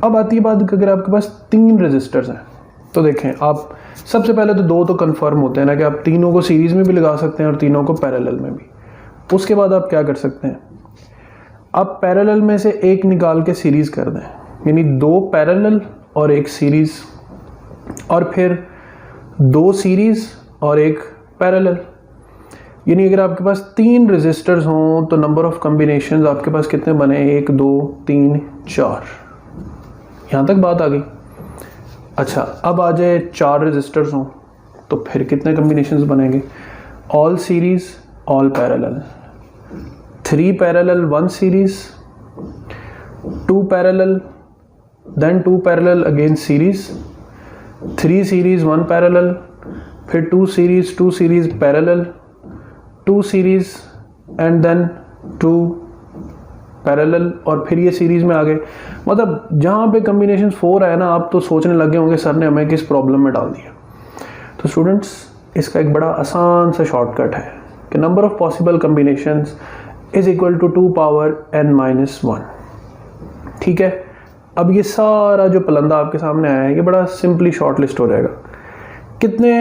अब आती है बात कि अगर आपके पास 3 रजिस्टर्स हैं, तो देखें आप सबसे पहले तो 2 तो कंफर्म होते हैं ना कि आप तीनों को सीरीज़ में भी लगा सकते हैं और तीनों को पैरेलल में भी। उसके बाद आप क्या कर सकते हैं, आप पैरेलल में से एक निकाल के सीरीज़ कर दें, यानी 2 पैरेलल और 1 सीरीज़, और फिर 2 सीरीज़ और 1 पैरेलल। यानी अगर आपके पास 3 रजिस्टर्स हों तो नंबर ऑफ कॉम्बिनेशंस आपके पास कितने बने, 1 2 3 4। यहाँ तक बात आ गई। अच्छा, अब आ जाए 4 रजिस्टर्स हों तो फिर कितने कॉम्बिनेशंस बनेंगे, all series all parallel, 3 parallel 1 series, 2 parallel then 2 parallel again series, 3 series 1 parallel, फिर 2 series parallel, 2 series and then 2 parallel, और फिर ये सीरीज़ में आ गए। मतलब जहाँ पे कम्बिनेशन 4 है ना, आप तो सोचने लगे होंगे सर ने हमें किस प्रॉब्लम में डाल दिया। तो स्टूडेंट्स इसका एक बड़ा आसान सा शॉर्टकट है कि number of possible combinations is equal to 2 power n-1। ठीक है, अब ये सारा जो पलंदा आपके सामने आया है ये बड़ा सिंपली शॉर्ट लिस्ट हो जाएगा। कितने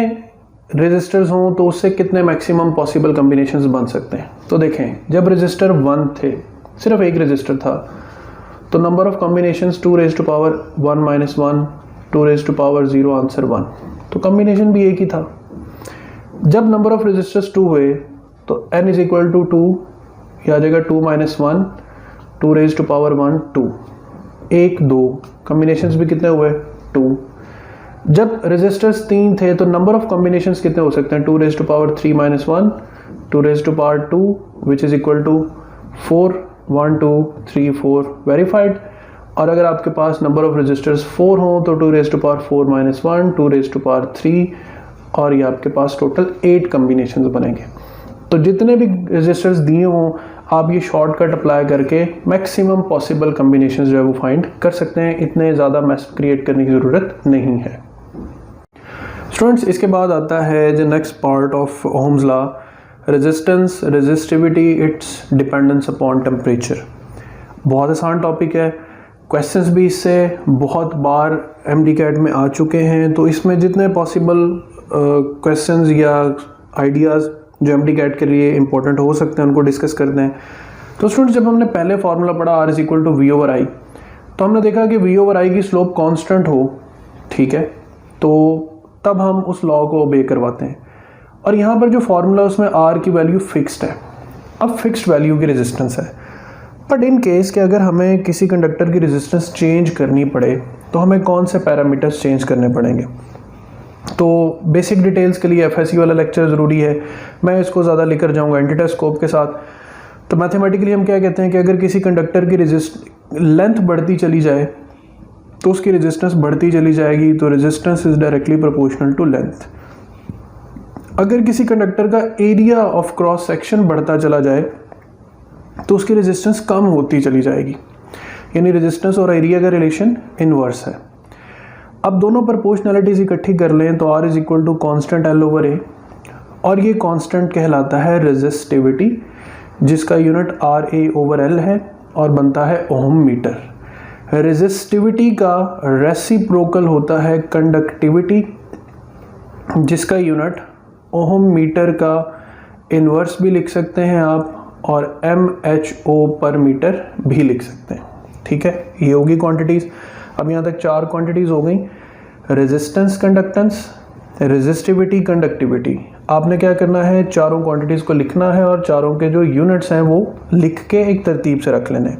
रजिस्टर्स हों तो उससे कितने मैक्सिमम पॉसिबल कम्बिनेशंस बन सकते हैं। तो देखें, जब रजिस्टर 1 थे, सिर्फ एक रजिस्टर था, तो number of combinations 2 raised to power 1-1, 2 raised to power 0, answer 1। तो कॉम्बिनेशन भी एक ही था। जब नंबर ऑफ रजिस्टर्स 2 हुए तो n इज इक्वल टू 2, यह आ जाएगा 2-1, 2 raised to power 1 2, 1 2, कॉम्बिनेशंस भी कितने हुए 2। जब रजिस्टर्स 3 थे तो नंबर ऑफ कॉम्बिनेशंस कितने हो सकते हैं, 2 raised to power 3-1, 2 raised to power 2 which is equal to 4, 1 2 3 4 verified. और अगर आपके पास नंबर ऑफ रजिस्टर्स 4 हों तो 2 raised to power 4-1, 2 raised to power 3, और ये आपके पास टोटल 8 कम्बिनेशंस बनेंगे। तो जितने भी रजिस्टर्स दिए हों आप ये शॉर्टकट अप्लाई करके मैक्सिमम पॉसिबल कम्बिनेशंस जो है वो फाइंड कर सकते हैं। इतने ज़्यादा मैथ क्रिएट करने की ज़रूरत नहीं है। स्टूडेंट्स इसके बाद आता है जो next part of Ohm's law, resistance, resistivity, it's dependence upon temperature. बहुत आसान टॉपिक है, क्वेश्चंस भी इससे बहुत बार MD-CAT में आ चुके हैं। तो इसमें जितने पॉसिबल क्वेश्चंस या आइडियाज़ जो MD-CAT के लिए इंपॉर्टेंट हो सकते हैं उनको डिस्कस करते हैं। तो स्टूडेंट्स जब हमने पहले फार्मूला पढ़ा R is equal to V over I, तो हमने देखा कि V ओवर I की स्लोप कांस्टेंट हो, ठीक है, तो तब हम उस लॉ को ओबे करवाते हैं। और यहाँ पर जो फार्मूला उसमें R की वैल्यू फिक्स्ड है। अब फिक्स्ड वैल्यू की रेजिस्टेंस है, बट इन केस कि अगर हमें किसी कंडक्टर की रेजिस्टेंस चेंज करनी पड़े तो हमें कौन से पैरामीटर्स चेंज करने पड़ेंगे। तो बेसिक डिटेल्स के लिए FSE वाला लेक्चर ज़रूरी है, मैं इसको ज़्यादा लेकर जाऊँगा एंटीटेस्कोप के साथ। तो मैथमेटिकली हम क्या कहते हैं कि अगर किसी कंडक्टर की लेंथ बढ़ती चली जाए तो उसकी रेजिस्टेंस बढ़ती चली जाएगी, तो resistance is directly proportional to length. अगर किसी कंडक्टर का एरिया ऑफ क्रॉस सेक्शन बढ़ता चला जाए तो उसकी रेजिस्टेंस कम होती चली जाएगी, यानी रेजिस्टेंस और एरिया का रिलेशन इनवर्स है। अब दोनों प्रोपोर्शनैलिटीज इकट्ठी कर लें तो R is equal to constant L over A, और ये कांस्टेंट कहलाता है रेजिस्टिविटी, जिसका यूनिट RA ओवर L है और बनता है ओम मीटर। रेजिस्टिविटी का रेसिप्रोकल होता है कंडक्टिविटी, जिसका यूनिट ओम मीटर का इन्वर्स भी लिख सकते हैं आप, और MHO पर मीटर भी लिख सकते हैं। ठीक है, ये होगी क्वांटिटीज़। अब यहाँ तक 4 क्वांटिटीज़ हो गई, रेजिस्टेंस, कंडक्टेंस, रेजिस्टिविटी, कंडक्टिविटी। आपने क्या करना है, चारों क्वांटिटीज़ को लिखना है और चारों के जो यूनिट्स हैं वो लिख के एक तरतीब से रख लेने।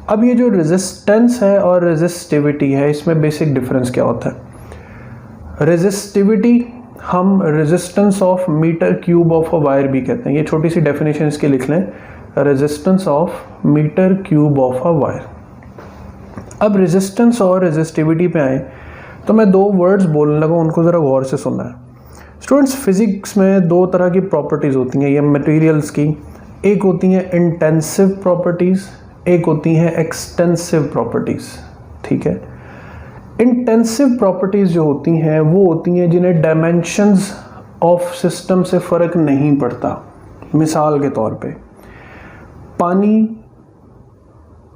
अब ये जो रेजिस्टेंस है और रेजिस्टिविटी है, इसमें बेसिक डिफरेंस क्या होता है। रेजिस्टिविटी हम resistance of metre cube of a wire भी कहते हैं। ये छोटी सी डेफिनेशन इसके लिख लें, resistance of metre cube of a wire. अब रेजिस्टेंस और रेजिस्टिविटी पे आए तो मैं 2 वर्ड्स बोलने लगा, उनको ज़रा गौर से सुनना है। स्टूडेंट्स फिजिक्स में 2 तरह की प्रॉपर्टीज़ होती हैं ये मटेरियल्स की, एक होती हैं इंटेंसिव प्रॉपर्टीज़, एक होती हैं एक्सटेंसिव प्रॉपर्टीज़। ठीक है, इंटेंसिव प्रॉपर्टीज़ जो होती हैं वो होती हैं जिन्हें डायमेंशंस ऑफ सिस्टम से फ़र्क नहीं पड़ता। मिसाल के तौर पे पानी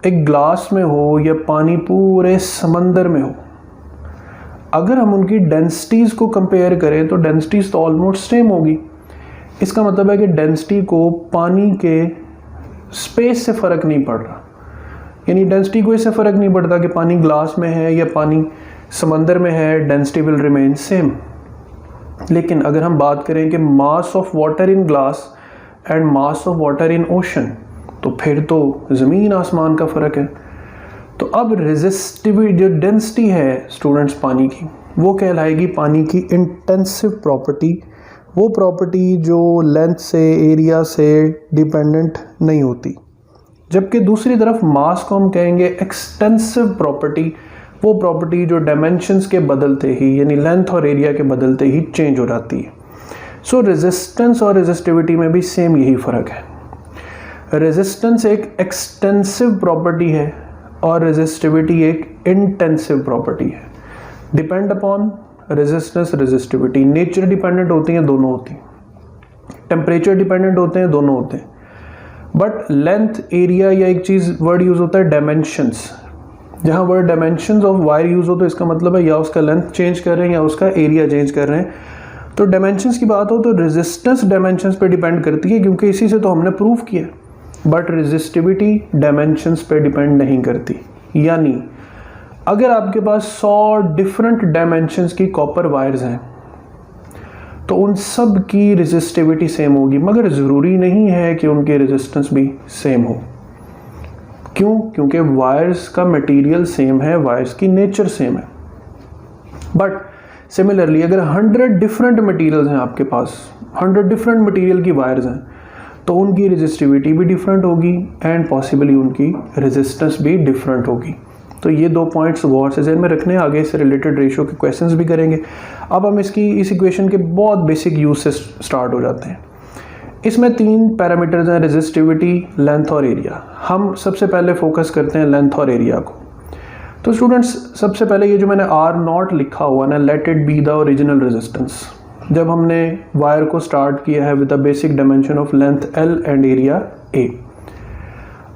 एक ग्लास में हो या पानी पूरे समंदर में हो, अगर हम उनकी डेंसिटीज़ को कंपेयर करें तो डेंसिटीज़ तो ऑलमोस्ट सेम होगी। इसका मतलब है कि डेंसिटी को पानी के स्पेस से फ़र्क नहीं पड़ रहा, यानी डेंसिटी को इससे फ़र्क नहीं पड़ता कि पानी ग्लास में है या पानी समंदर में है, डेंसिटी विल रिमेन सेम। लेकिन अगर हम बात करें कि mass of water in glass and mass of water in ocean, तो फिर तो ज़मीन आसमान का फ़र्क है। तो अब रेजिस्टिविटी जो डेंसिटी है स्टूडेंट्स पानी की, वो कहलाएगी पानी की इंटेंसिव प्रॉपर्टी, वो प्रॉपर्टी जो लेंथ से एरिया से डिपेंडेंट नहीं होती। जबकि दूसरी तरफ मास को हम कहेंगे एक्सटेंसिव प्रॉपर्टी, वो प्रॉपर्टी जो डायमेंशंस के बदलते ही यानी लेंथ और एरिया के बदलते ही चेंज हो जाती है। सो रेजिस्टेंस और रेजिस्टिविटी में भी सेम यही फ़र्क है। रेजिस्टेंस एक एक्सटेंसिव प्रॉपर्टी है और रेजिस्टिविटी एक इंटेंसिव प्रॉपर्टी है। Depend upon resistance resistivity, nature dependent होती हैं, दोनों होती हैं, टेम्परेचर डिपेंडेंट होते हैं, दोनों होते हैं। बट लेंथ एरिया या एक चीज़ वर्ड यूज़ होता है डायमेंशंस, जहाँ word dimensions of wire use हो तो इसका मतलब है या उसका लेंथ चेंज कर रहे हैं या उसका एरिया चेंज कर रहे हैं। तो डायमेंशंस की बात हो तो रेजिस्टेंस डायमेंशंस पे डिपेंड करती है, क्योंकि इसी से तो हमने प्रूव किया। बट रेजिस्टिविटी डायमेंशंस पे डिपेंड नहीं करती। यानी अगर आपके पास 100 डिफरेंट डायमेंशंस की कॉपर वायर्स हैं तो उन सब की रेजिस्टिविटी सेम होगी, मगर ज़रूरी नहीं है कि उनकी रेजिस्टेंस भी सेम हो। क्यों? क्योंकि वायर्स का मटेरियल सेम है, वायर्स की नेचर सेम है। बट सिमिलरली अगर 100 डिफरेंट मटेरियल्स हैं आपके पास, 100 डिफरेंट मटेरियल की वायर्स हैं, तो उनकी रेजिस्टिविटी भी डिफरेंट होगी एंड पॉसिबली उनकी रेजिस्टेंस भी डिफरेंट होगी। तो ये 2 पॉइंट्स गौर से ज़हन में रखने, आगे इससे रिलेटेड रेशियो के क्वेश्चंस भी करेंगे। अब हम इस इक्वेशन के बहुत बेसिक यूज से स्टार्ट हो जाते हैं। इसमें 3 पैरामीटर्स हैं, रेजिस्टिविटी, लेंथ और एरिया। हम सबसे पहले फोकस करते हैं लेंथ और एरिया को। तो स्टूडेंट्स सबसे पहले ये जो मैंने R0 लिखा हुआ ना, let it be the original resistance. जब हमने वायर को स्टार्ट किया है with the basic dimension of length L and area A।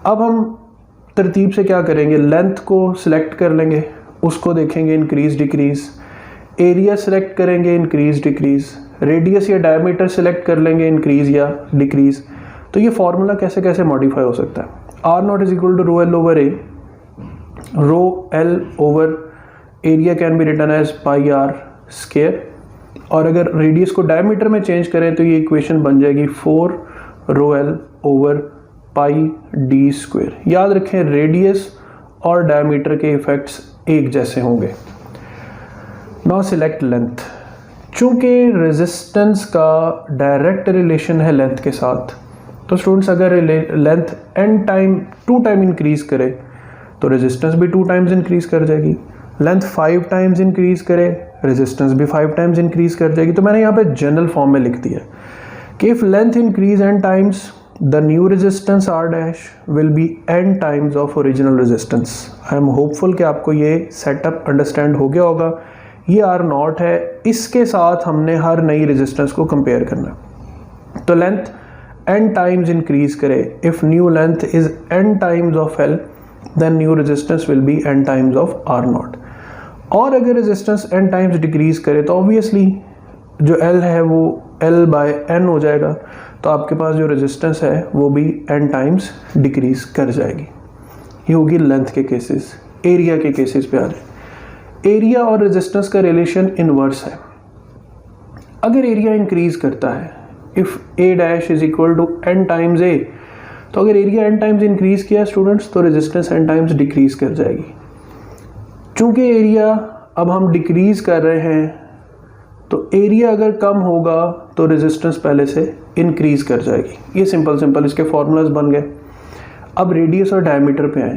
अब हम तरतीब से क्या करेंगे, लेंथ को सिलेक्ट कर लेंगे, उसको देखेंगे इंक्रीज डिक्रीज, एरिया सेलेक्ट करेंगे इंक्रीज डिक्रीज, रेडियस या डायमीटर सेलेक्ट कर लेंगे इंक्रीज या डिक्रीज। तो ये फॉर्मूला कैसे कैसे मॉडिफाई हो सकता है। R0 is equal to rho L over A, rho L over area can be written as pi R square, और अगर रेडियस को डायमीटर में चेंज करें तो ये इक्वेशन बन जाएगी 4 रो एल ओवर पाई डी स्क्वायर। याद रखें रेडियस और डायमीटर के इफेक्ट्स एक जैसे होंगे। Now select length. चूंकि रेजिस्टेंस का डायरेक्ट रिलेशन है लेंथ के साथ, तो स्टूडेंट्स अगर length n time 2 time increase करे तो रेजिस्टेंस भी 2 टाइम्स इंक्रीज कर जाएगी। लेंथ 5 टाइम्स इंक्रीज करे, रेजिस्टेंस भी 5 टाइम्स इंक्रीज कर जाएगी। तो मैंने यहाँ पे जनरल फॉर्म में लिख दिया कि if length increase n times, the new resistance R dash will be n times of original resistance। I am hopeful कि आपको ये सेटअप अंडरस्टैंड हो गया होगा। ये R0 है, इसके साथ हमने हर नई रेजिस्टेंस को कंपेयर करना। तो लेंथ n टाइम्स इंक्रीज करे, if new length is n times of L, then new resistance will be n times of R0। और अगर रेजिस्टेंस n टाइम्स डिक्रीज करे तो ऑब्वियसली जो L है वो L बाय n हो जाएगा, तो आपके पास जो रेजिस्टेंस है वो भी n टाइम्स डिक्रीज कर जाएगी। ये होगी लेंथ के केसेस। एरिया के केसेस पे आ जाए। एरिया और रेजिस्टेंस का रिलेशन इनवर्स है। अगर एरिया इंक्रीज करता है, if a dash is equal to n times a, तो अगर एरिया n टाइम्स इंक्रीज किया स्टूडेंट्स तो रेजिस्टेंस n टाइम्स डिक्रीज कर जाएगी। चूंकि एरिया अब हम डिक्रीज कर रहे हैं, तो एरिया अगर कम होगा तो रेजिस्टेंस पहले से इंक्रीज कर जाएगी। ये सिंपल इसके फॉर्मूलाज बन गए। अब रेडियस और डायमीटर पे आए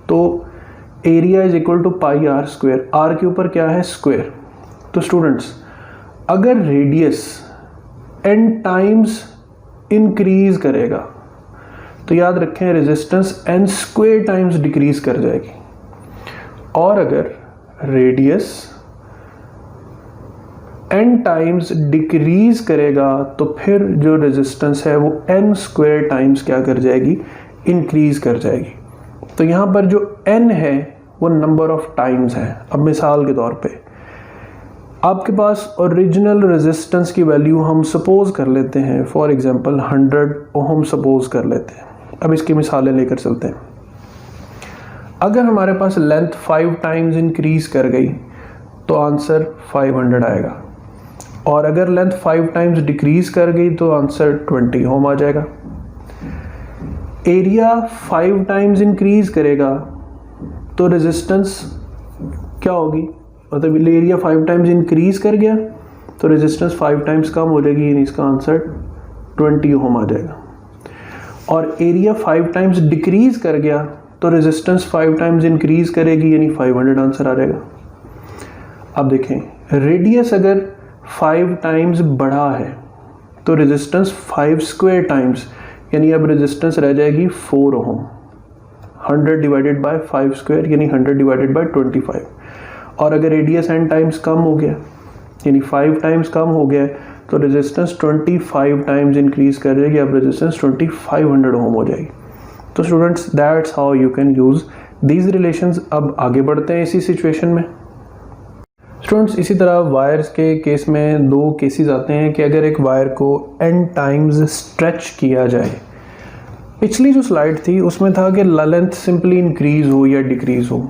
तो area is equal to pi R square. R के ऊपर क्या है, स्क्वायर। तो स्टूडेंट्स अगर रेडियस n टाइम्स इंक्रीज करेगा तो याद रखें resistance n square times decrease कर जाएगी। और अगर रेडियस n टाइम्स डिक्रीज़ करेगा तो फिर जो रेजिस्टेंस है वो n स्क्वायर टाइम्स क्या कर जाएगी, इंक्रीज़ कर जाएगी। तो यहाँ पर जो n है वो नंबर ऑफ टाइम्स है। अब मिसाल के तौर पे आपके पास ओरिजिनल रेजिस्टेंस की वैल्यू हम सपोज कर लेते हैं, फॉर एग्जांपल 100 ओम सपोज कर लेते हैं। अब इसकी मिसालें लेकर चलते हैं। अगर हमारे पास लेंथ 5 टाइम्स इंक्रीज कर गई तो आंसर 500 आएगा, और अगर लेंथ 5 टाइम्स डिक्रीज कर गई तो आंसर 20 ओम आ जाएगा। एरिया 5 टाइम्स इंक्रीज करेगा तो रेजिस्टेंस क्या होगी, मतलब एरिया 5 टाइम्स इंक्रीज कर गया तो रेजिस्टेंस 5 टाइम्स कम हो जाएगी, यानी इसका आंसर 20 ओम आ जाएगा। और एरिया 5 टाइम्स डिक्रीज कर गया तो रेजिस्टेंस 5 टाइम्स इंक्रीज करेगी, यानी 500 आंसर आ जाएगा। अब देखें, रेडियस अगर 5 टाइम्स बढ़ा है तो रेजिस्टेंस 5 स्क्वायर टाइम्स, यानी अब रेजिस्टेंस रह जाएगी 4 ओम। 100 डिवाइडेड बाय 5 स्क्वायर यानी 100 डिवाइडेड बाय 25। और अगर रेडियस n टाइम्स कम हो गया यानी 5 टाइम्स कम हो गया तो रेजिस्टेंस 25 टाइम्स इंक्रीज कर जाएगी, अब रेजिस्टेंस 2500 ओम हो जाएगी। तो students that's how you can use these relations. अब आगे बढ़ते हैं इसी सिचुएशन में। स्टूडेंट्स इसी तरह वायर्स के केस में दो केसेस आते हैं कि अगर एक वायर को n टाइम्स स्ट्रेच किया जाए। पिछली जो स्लाइड थी उसमें था कि लेंथ सिंपली इंक्रीज हो या डिक्रीज हो।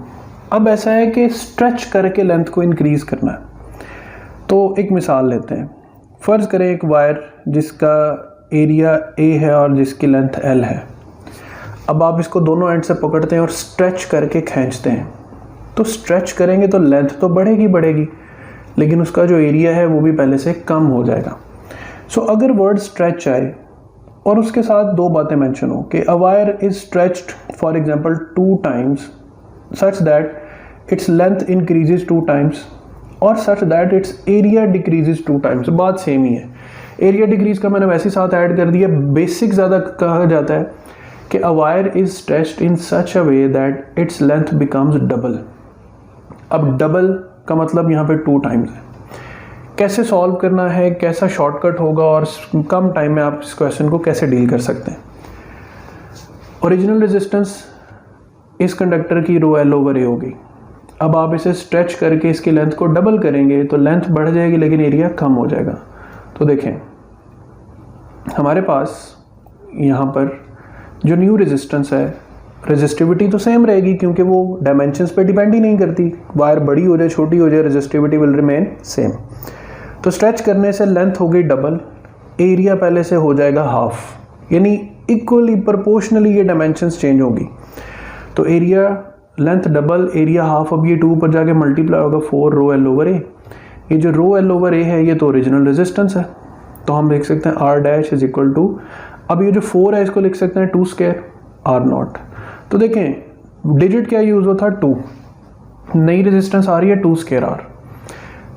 अब ऐसा है कि स्ट्रेच करके लेंथ को इंक्रीज करना है। तो एक मिसाल लेते हैं। फ़र्ज़ करें एक वायर जिसका एरिया A है और जिसकी लेंथ L है। अब आप इसको दोनों एंड से पकड़ते हैं और स्ट्रेच करके खींचते हैं। तो स्ट्रेच करेंगे तो लेंथ तो बढ़ेगी, लेकिन उसका जो एरिया है वो भी पहले से कम हो जाएगा। सो अगर वर्ड स्ट्रेच आए और उसके साथ दो बातें मेंशन हो कि a wire is stretched for example 2 times such that its length increases 2 times और such that its area decreases 2 times, बात सेम ही है। एरिया डिक्रीज का मैंने वैसे साथ ऐड कर दिया। बेसिक ज़्यादा कहा जाता है कि a wire is stretched in such a way that its length becomes double। अब डबल का मतलब यहाँ पे 2 टाइम्स है। कैसे सॉल्व करना है, कैसा शॉर्टकट होगा और कम टाइम में आप इस क्वेश्चन को कैसे डील कर सकते हैं। ओरिजिनल रेजिस्टेंस इस कंडक्टर की रो L ओवर A होगी। अब आप इसे स्ट्रेच करके इसकी लेंथ को डबल करेंगे तो लेंथ बढ़ जाएगी लेकिन एरिया कम हो जाएगा। तो देखें हमारे पास यहाँ पर जो न्यू रेजिस्टेंस है, रेजिस्टिविटी तो सेम रहेगी क्योंकि वो डायमेंशंस पे डिपेंड ही नहीं करती। वायर बड़ी हो जाए छोटी हो जाए रेजिस्टिविटी विल रिमेन सेम। तो स्ट्रेच करने से लेंथ हो गई डबल, एरिया पहले से हो जाएगा हाफ, यानी इक्वली प्रोपोर्शनली ये डायमेंशंस चेंज होगी। तो area length double area half. अब ये 2 पर जाके मल्टीप्लाई होगा 4 रो L ओवर A। ये जो रो L ओवर A है ये तो ओरिजिनल रेजिस्टेंस है, तो हम लिख सकते हैं R dash is equal to, अब ये जो 4 है इसको लिख सकते हैं 2 स्क्वायर R नॉट। तो देखें डिजिट क्या यूज़ होता है 2, नई रेजिस्टेंस आ रही है 2 स्क्वायर R।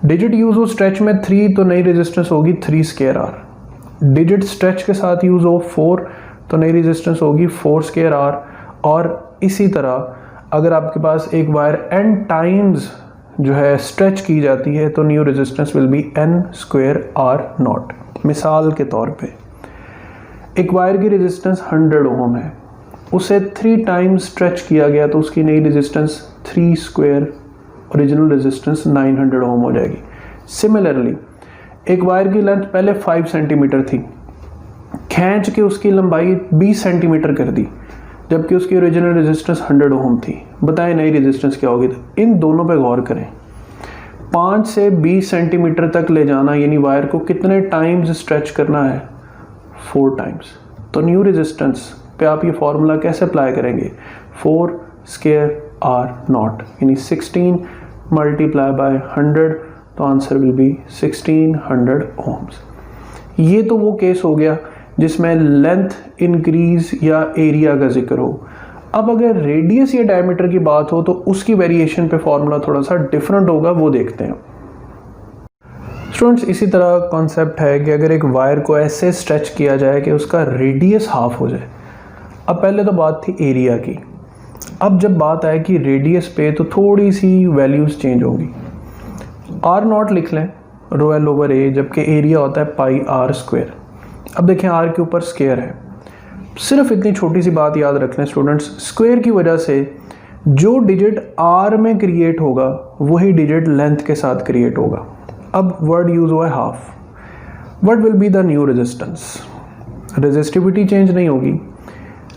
डिजिट यूज़ हो स्ट्रेच में 3 तो नई रेजिस्टेंस होगी 3 स्क्वायर R। डिजिट स्ट्रेच के साथ यूज़ हो 4 तो नई रेजिस्टेंस होगी 4 स्क्वायर R। और इसी तरह अगर आपके पास एक वायर n टाइम्स जो है स्ट्रेच की जाती है तो new resistance will be n square R not. मिसाल के तौर पे एक वायर की रेजिस्टेंस 100 ओम है, उसे 3 टाइम्स स्ट्रेच किया गया तो उसकी नई रेजिस्टेंस 3 स्क्वायर ओरिजिनल रेजिस्टेंस 900 ओम हो जाएगी। सिमिलरली एक वायर की लेंथ पहले 5 सेंटीमीटर थी, खींच के उसकी लंबाई 20 सेंटीमीटर कर दी जबकि उसकी ओरिजिनल रेजिस्टेंस 100 ओम थी। बताएं नई रेजिस्टेंस क्या होगी। तो इन दोनों पे गौर करें। 5 से 20 सेंटीमीटर तक ले जाना यानी वायर को कितने टाइम्स स्ट्रेच करना है, 4 टाइम्स। तो न्यू रेजिस्टेंस पे आप ये फॉर्मूला कैसे अप्लाई करेंगे, 4 स्क्वायर R नॉट यानी 16 मल्टीप्लाई बाय 100 तो आंसर विल बी 1600 ओम्स। ये तो वो केस हो गया जिसमें लेंथ इंक्रीज या एरिया का जिक्र हो। अब अगर रेडियस या डायमीटर की बात हो तो उसकी वेरिएशन पे फॉर्मूला थोड़ा सा डिफरेंट होगा, वो देखते हैं। स्टूडेंट्स इसी तरह कॉन्सेप्ट है कि अगर एक वायर को ऐसे स्ट्रेच किया जाए कि उसका रेडियस हाफ हो जाए। अब पहले तो बात थी एरिया की, अब जब बात आए कि रेडियस पे तो थोड़ी सी वैल्यूज चेंज होगी। R नॉट लिख लें रो एल ओवर ए, जबकि एरिया होता है पाई आर स्क्वायर। अब देखें आर के ऊपर स्क्वायर है, सिर्फ इतनी छोटी सी बात याद रख लें स्टूडेंट्स, स्क्वायर की वजह से जो डिजिट आर में क्रिएट होगा वही डिजिट लेंथ के साथ क्रिएट होगा। अब वर्ड यूज हुआ है half. What will be the new resistance? Resistivity change नहीं होगी,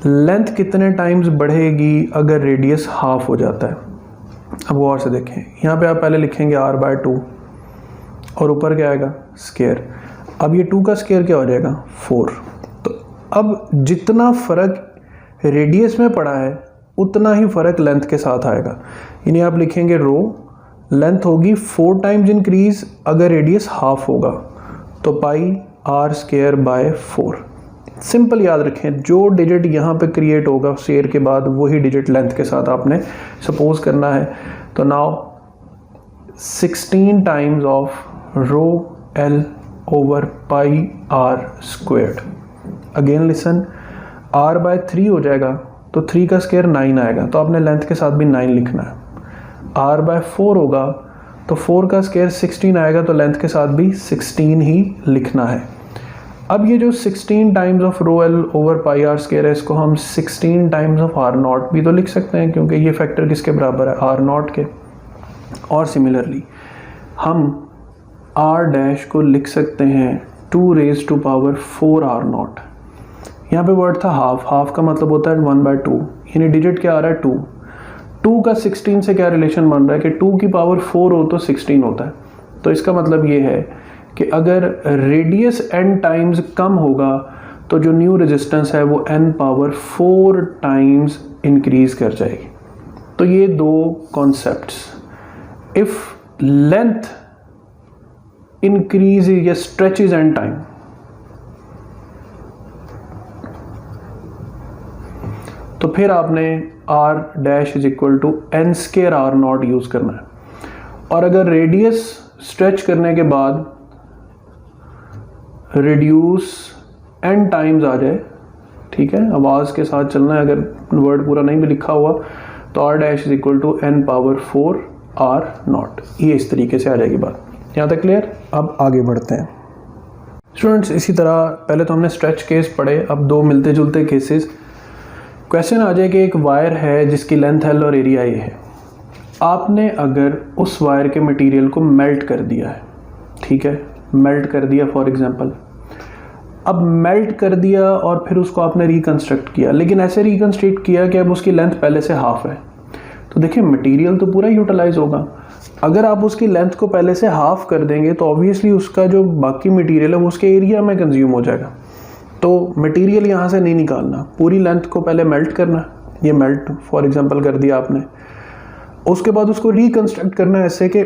लेंथ कितने टाइम्स बढ़ेगी अगर रेडियस हाफ हो जाता है। अब गौर से देखें, यहाँ पे आप पहले लिखेंगे r बाय 2 और ऊपर क्या आएगा स्क्वायर। अब ये 2 का स्क्वायर क्या हो जाएगा 4। तो अब जितना फ़र्क रेडियस में पड़ा है उतना ही फ़र्क लेंथ के साथ आएगा। यानी आप लिखेंगे रो लेंथ होगी 4 टाइम्स इंक्रीज अगर रेडियस हाफ होगा, तो पाई आर स्क्वायर बाय 4। सिंपल याद रखें, जो डिजिट यहाँ पे क्रिएट होगा स्क्वायर के बाद वही डिजिट लेंथ के साथ आपने सपोज करना है। तो now 16 times of rho L over pi R squared. Again listen, r by 3 हो जाएगा तो 3 का स्क्वायर 9 आएगा, तो आपने लेंथ के साथ भी 9 लिखना है। r बाय 4 होगा तो 4 का स्क्वायर 16 आएगा, तो लेंथ के साथ भी 16 ही लिखना है। अब ये जो 16 times of rho L over pi R square है, इसको हम 16 टाइम्स ऑफ आर नॉट भी तो लिख सकते हैं, क्योंकि ये फैक्टर किसके बराबर है आर नॉट के। और सिमिलरली हम आर डैश को लिख सकते हैं 2 raise to power 4 R naught. यहाँ पे वर्ड था हाफ, हाफ का मतलब होता है 1 बाय 2, यानी डिजिट क्या आ रहा है 2। 2 का 16 से क्या रिलेशन बन रहा है कि 2 की पावर 4 हो तो 16 होता है। तो इसका मतलब ये है कि अगर रेडियस n टाइम्स कम होगा तो जो न्यू रेजिस्टेंस है वो n पावर 4 टाइम्स इंक्रीज कर जाएगी। तो ये दो कॉन्सेप्ट्स, इफ लेंथ इंक्रीज या स्ट्रेचेज n टाइम, तो फिर आपने r dash is equal to n square R naught use करना है। और अगर रेडियस स्ट्रेच करने के बाद रिड्यूस n टाइम्स आ जाए, ठीक है, आवाज़ के साथ चलना है, अगर वर्ड पूरा नहीं भी लिखा हुआ तो r dash is equal to n power 4 R naught. ये इस तरीके से आ जाएगी बात। यहाँ तक क्लियर? अब आगे बढ़ते हैं स्टूडेंट्स। इसी तरह पहले तो हमने स्ट्रेच केस पढ़े, अब दो मिलते जुलते केसेस। क्वेश्चन आ जाए कि एक वायर है जिसकी लेंथ L और एरिया A है। आपने अगर उस वायर के मटेरियल को मेल्ट कर दिया है, ठीक है, मेल्ट कर दिया फॉर एग्जांपल। अब मेल्ट कर दिया और फिर उसको आपने रिकंस्ट्रक्ट किया, लेकिन ऐसे रिकंस्ट्रक्ट किया कि अब उसकी लेंथ पहले से हाफ है। तो देखिए मटेरियल तो पूरा यूटिलाइज होगा। अगर आप उसकी लेंथ को पहले से हाफ कर देंगे तो ऑब्वियसली उसका जो बाकी मटेरियल है वो उसके एरिया में कंज्यूम हो जाएगा। तो मटेरियल यहाँ से नहीं निकालना, पूरी लेंथ को पहले मेल्ट करना। ये मेल्ट फॉर एग्जांपल कर दिया आपने, उसके बाद उसको रिकंस्ट्रक्ट करना है ऐसे कि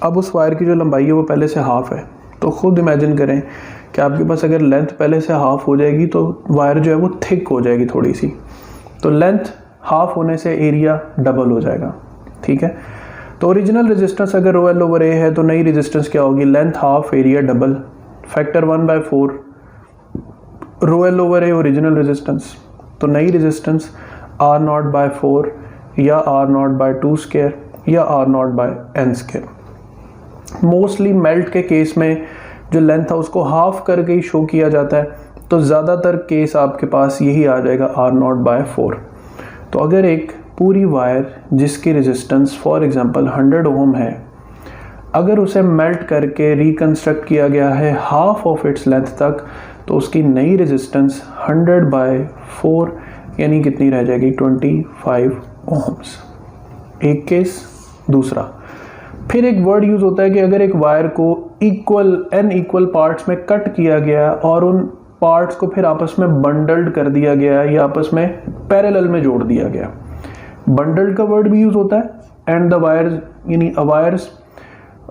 अब उस वायर की जो लंबाई है वो पहले से हाफ है। तो खुद इमेजिन करें कि आपके पास अगर लेंथ पहले से हाफ हो जाएगी तो वायर जो है वो थिक हो जाएगी थोड़ी सी, तो लेंथ हाफ होने से एरिया डबल हो जाएगा, ठीक है। तो ओरिजिनल रेजिस्टेंस अगर रो एल ओवर ए है तो नई रेजिस्टेंस क्या होगी, length half area double, factor 1 by 4 rho L over A original resistance. तो नई रेजिस्टेंस आर नॉट बाय 4 या आर नॉट बाय 2 स्क्वायर या R naught by n square. Mostly melt के केस में जो लेंथ है उसको हाफ करके ही शो किया जाता है, तो ज़्यादातर केस आपके पास यही आ जाएगा आर नॉट बाय 4। तो अगर एक पूरी वायर जिसकी रेजिस्टेंस फॉर एग्जांपल 100 ओम है, अगर उसे मेल्ट करके रिकंस्ट्रक्ट किया गया है हाफ ऑफ इट्स लेंथ तक, तो उसकी नई रेजिस्टेंस 100 बाय 4 यानी कितनी रह जाएगी 25 ओम्स। एक केस। दूसरा, फिर एक वर्ड यूज होता है कि अगर एक वायर को n इक्वल पार्ट्स में कट किया गया और उन पार्ट्स को फिर आपस में बंडल्ड कर दिया गया या आपस में पैरेलल में जोड़ दिया गया। बंडल्ड का वर्ड भी यूज होता है। एंड द वायर्स यानी wires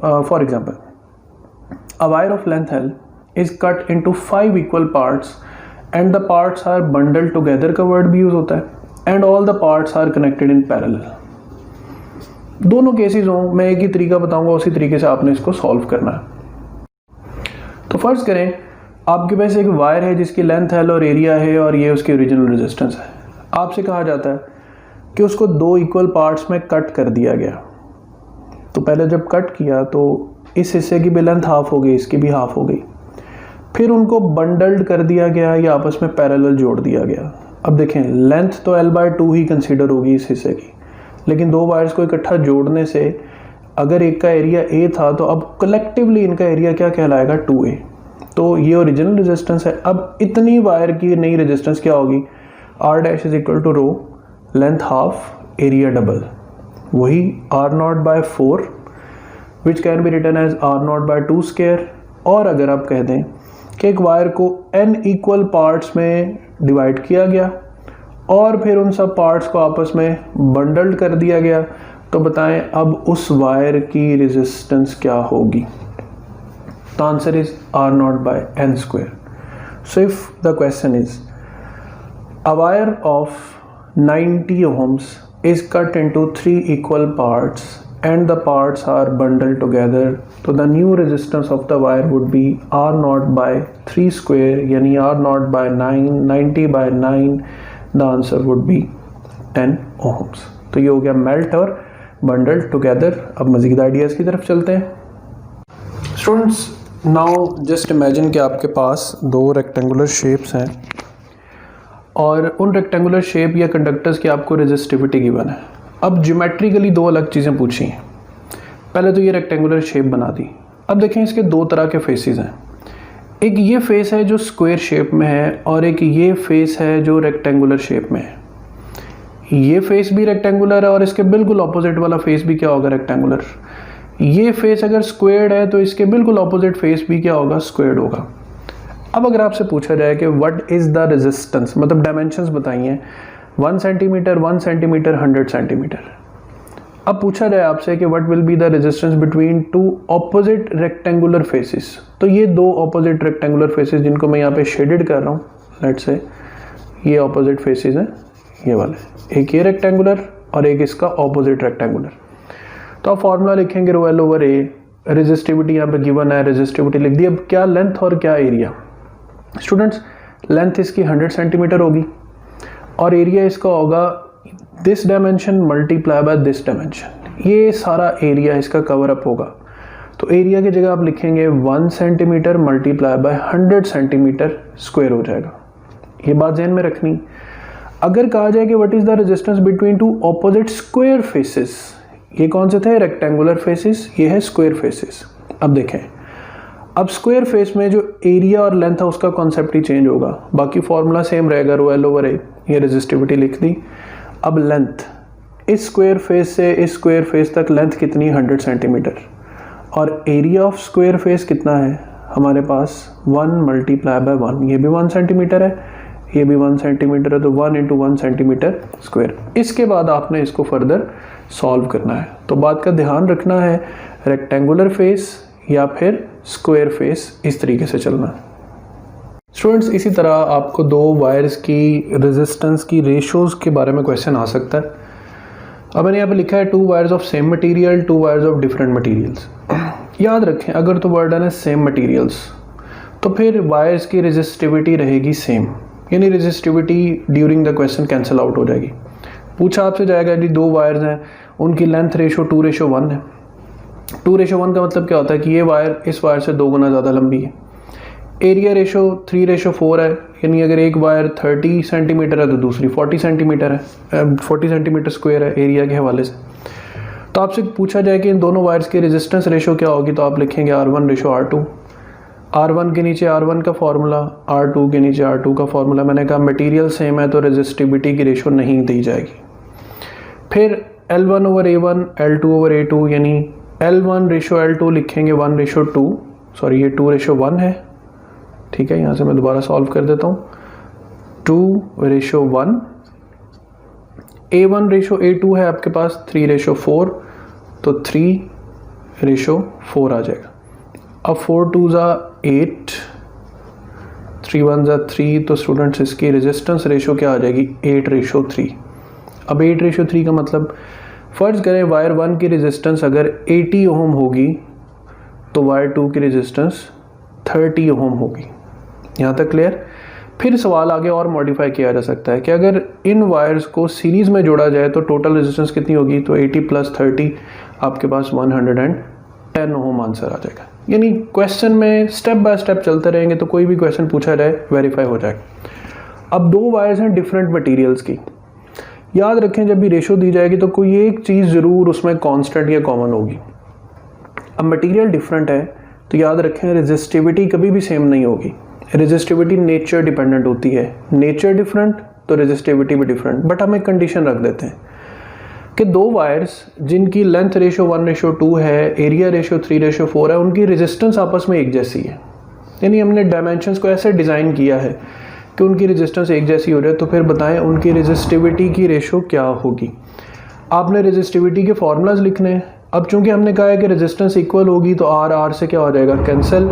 for example a wire of length L is cut into 5 equal parts and the parts are bundled together का वर्ड भी यूज होता है। and all the parts are connected in parallel। दोनों cases हों, मैं एक ही तरीका बताऊंगा, उसी तरीके से आपने इसको सॉल्व करना है। तो फर्ज करें आपके पास एक वायर है जिसकी लेंथ L और एरिया है और ये उसकी ओरिजिनल रेजिस्टेंस है। आपसे कहा जाता है कि उसको 2 इक्वल पार्ट्स में कट कर दिया गया। तो पहले जब कट किया तो इस हिस्से की भी लेंथ हाफ हो गई, इसकी भी हाफ हो गई। फिर उनको बंडल्ड कर दिया गया या आपस में पैरेलल जोड़ दिया गया। अब देखें लेंथ तो L/2 ही कंसीडर होगी इस हिस्से की, लेकिन दो वायर्स को इकट्ठा जोड़ने से अगर एक का एरिया A था तो अब कलेक्टिवली इनका एरिया क्या कहलाएगा, 2A। तो ये ओरिजिनल रेजिस्टेंस है। अब इतनी वायर की नई रेजिस्टेंस क्या होगी, R' is equal to rho, length half, area double, वही R0/4 which can be written as R0/2 square. और अगर आप कह दें कि एक वायर को n इक्वल पार्ट्स में डिवाइड किया गया और फिर उन सब पार्ट्स को आपस में बंडल्ड कर दिया गया, तो बताएं अब उस वायर की रेजिस्टेंस क्या होगी। The answer is R0/n square. So if the question is a wire of 90 ohms is cut into 3 equal parts and the parts are bundled together, so the new resistance of the wire would be R0/3 square, यानी R0/9, 90/9, the answer would be 10 ohms. तो ये हो गया melt और bundled together. अब मज़ीद ideas की तरफ चलते हैं। स्टूडेंट्स, नाउ जस्ट इमेजिन कि आपके पास दो रेक्टेंगुलर शेप्स हैं और उन रेक्टेंगुलर शेप या कंडक्टर्स की आपको रेजिस्टिविटी गिवन है। अब ज्योमेट्रिकली दो अलग चीज़ें पूछी हैं। पहले तो ये रेक्टेंगुलर शेप बना दी। अब देखें इसके दो तरह के फेसेस हैं, एक ये फेस है जो स्क्वायर शेप में है और एक ये फेस है जो रेक्टेंगुलर शेप में है। ये फेस भी रेक्टेंगुलर है और इसके बिल्कुल ऑपोजिट वाला फेस भी क्या होगा, रेक्टेंगुलर। ये फेस अगर स्क्वायर्ड है तो इसके बिल्कुल ऑपोजिट फेस भी क्या होगा, स्क्वायर्ड होगा। अब अगर आपसे पूछा जाए कि व्हाट इज़ द रेजिस्टेंस, मतलब डायमेंशंस बताइए, 1 सेंटीमीटर, 1 सेंटीमीटर, 100 सेंटीमीटर। अब पूछा जाए आपसे कि what will be the resistance between two opposite rectangular faces, तो ये दो ऑपोजिट रेक्टेंगुलर फेसेस जिनको मैं यहाँ पे शेडेड कर रहा हूँ, लेट्स से ये ऑपोजिट फेसेस हैं, ये वाले, एक ये रेक्टेंगुलर और एक इसका ऑपोजिट रेक्टेंगुलर। तो आप फॉर्मूला लिखेंगे रो L ओवर ए, रेजिस्टिविटी यहाँ पे गिवन है, रेजिस्टिविटी लिख दी। अब क्या लेंथ और क्या एरिया। स्टूडेंट्स, लेंथ इसकी 100 सेंटीमीटर होगी और एरिया इसका होगा this dimension multiply by this dimension. ये सारा एरिया इसका कवर अप होगा। तो एरिया की जगह आप लिखेंगे 1 centimetre multiply by 100 centimetre square हो जाएगा। ये बात ध्यान में रखनी। अगर कहा जाए कि what is the resistance between two opposite square faces, ये कौन से थे, रेक्टेंगुलर फेसेस, ये है स्क्वायर फेसेस। अब देखें, अब स्क्वायर फेस में जो एरिया और लेंथ है उसका कॉन्सेप्ट ही चेंज होगा, बाकी फॉर्मूला सेम रहेगा, रो L ओवर ए, ये रेजिस्टिविटी लिख दी। अब लेंथ इस स्क्वायर फेस से इस स्क्वायर फेस तक लेंथ कितनी, 100 सेंटीमीटर, और एरिया ऑफ स्क्वायर फेस कितना है हमारे पास, 1 मल्टीप्लाई बाय 1, ये भी 1 सेंटीमीटर है, ये भी 1 सेंटीमीटर है, तो 1 इंटू 1 सेंटीमीटर स्क्वायर। इसके बाद आपने इसको फर्दर सॉल्व करना है। तो बात का ध्यान रखना है, रेक्टेंगुलर फेस या फिर स्क्वायर फेस, इस तरीके से चलना। स्टूडेंट्स, इसी तरह आपको दो वायर्स की रेजिस्टेंस की रेशोज़ के बारे में क्वेश्चन आ सकता है। अब मैंने यहाँ पे लिखा है 2 wires of same material, 2 wires of different materials. याद रखें, अगर तो वर्ड है सेम मटेरियल्स तो फिर वायर्स की रेजिस्टिविटी रहेगी सेम, यानी resistivity during the question cancel out हो जाएगी। पूछा आपसे जाएगा यदि दो वायर्स हैं, उनकी लेंथ रेशो 2:1 है। 2:1 का मतलब क्या होता है कि ये वायर इस वायर से 2 गुना ज़्यादा लंबी है। एरिया रेशो 3:4 है, यानी अगर एक वायर 30 सेंटीमीटर है तो दूसरी 40 सेंटीमीटर है, 40 सेंटीमीटर स्क्वायर है एरिया के हवाले से। तो आपसे पूछा जाए कि इन दोनों वायर्स की रेजिस्टेंस रेशो क्या होगी, तो आप लिखेंगे R1:R2। R1 के नीचे R1 का फॉर्मूला, R2 के नीचे R2 का फॉर्मूला। मैंने कहा मटेरियल सेम है तो रेजिस्टिविटी की रेशो नहीं दी जाएगी। फिर L1 over A1, L2 over A2, यानी L1:L2 लिखेंगे 1:2, सॉरी ये 2:1 है, ठीक है। यहाँ से मैं दोबारा सॉल्व कर देता हूँ, 2:1। A1:A2 है आपके पास 3:4, तो 3:4 आ जाएगा। अब 4×2 = 8, 3×1 = 3, तो स्टूडेंट्स इसकी रेजिस्टेंस रेशो क्या आ जाएगी, 8:3। अब 8:3 का मतलब, फ़र्ज़ करें वायर 1 की रेजिस्टेंस अगर 80 ओम होगी तो वायर 2 की रेजिस्टेंस 30 ओम होगी। यहाँ तक क्लियर। फिर सवाल आगे और मॉडिफाई किया जा सकता है कि अगर इन वायर्स को सीरीज़ में जोड़ा जाए तो टोटल रेजिस्टेंस कितनी होगी, तो 80 + 30 आपके पास 10 ओम आंसर आ जाएगा। यानी क्वेश्चन में स्टेप बाय स्टेप चलते रहेंगे तो कोई भी क्वेश्चन पूछा जाए वेरीफाई हो जाएगा। अब 2 वायर्स हैं डिफरेंट मटेरियल्स की, याद रखें जब भी रेशो दी जाएगी तो कोई एक चीज़ ज़रूर उसमें कांस्टेंट या कॉमन होगी। अब मटेरियल डिफरेंट है तो याद रखें रेजिस्टिविटी कभी भी सेम नहीं होगी। रेजिस्टिविटी नेचर डिपेंडेंट होती है, नेचर डिफरेंट तो रेजिस्टिविटी भी डिफरेंट। बट हम एक कंडीशन रख देते हैं कि 2 वायर्स जिनकी लेंथ रेशो 1:2 है, एरिया रेशो 3:4 है, उनकी रेजिस्टेंस आपस में एक जैसी है। यानी हमने डायमेंशंस को ऐसे डिज़ाइन किया है कि उनकी रेजिस्टेंस एक जैसी हो जाए। तो फिर बताएं उनकी रेजिस्टिविटी की रेशो क्या होगी। आपने रेजिस्टिविटी के फॉर्मूलाज लिखने हैं। अब चूंकि हमने कहा है कि रेजिस्टेंस इक्वल होगी तो R से क्या हो जाएगा cancel,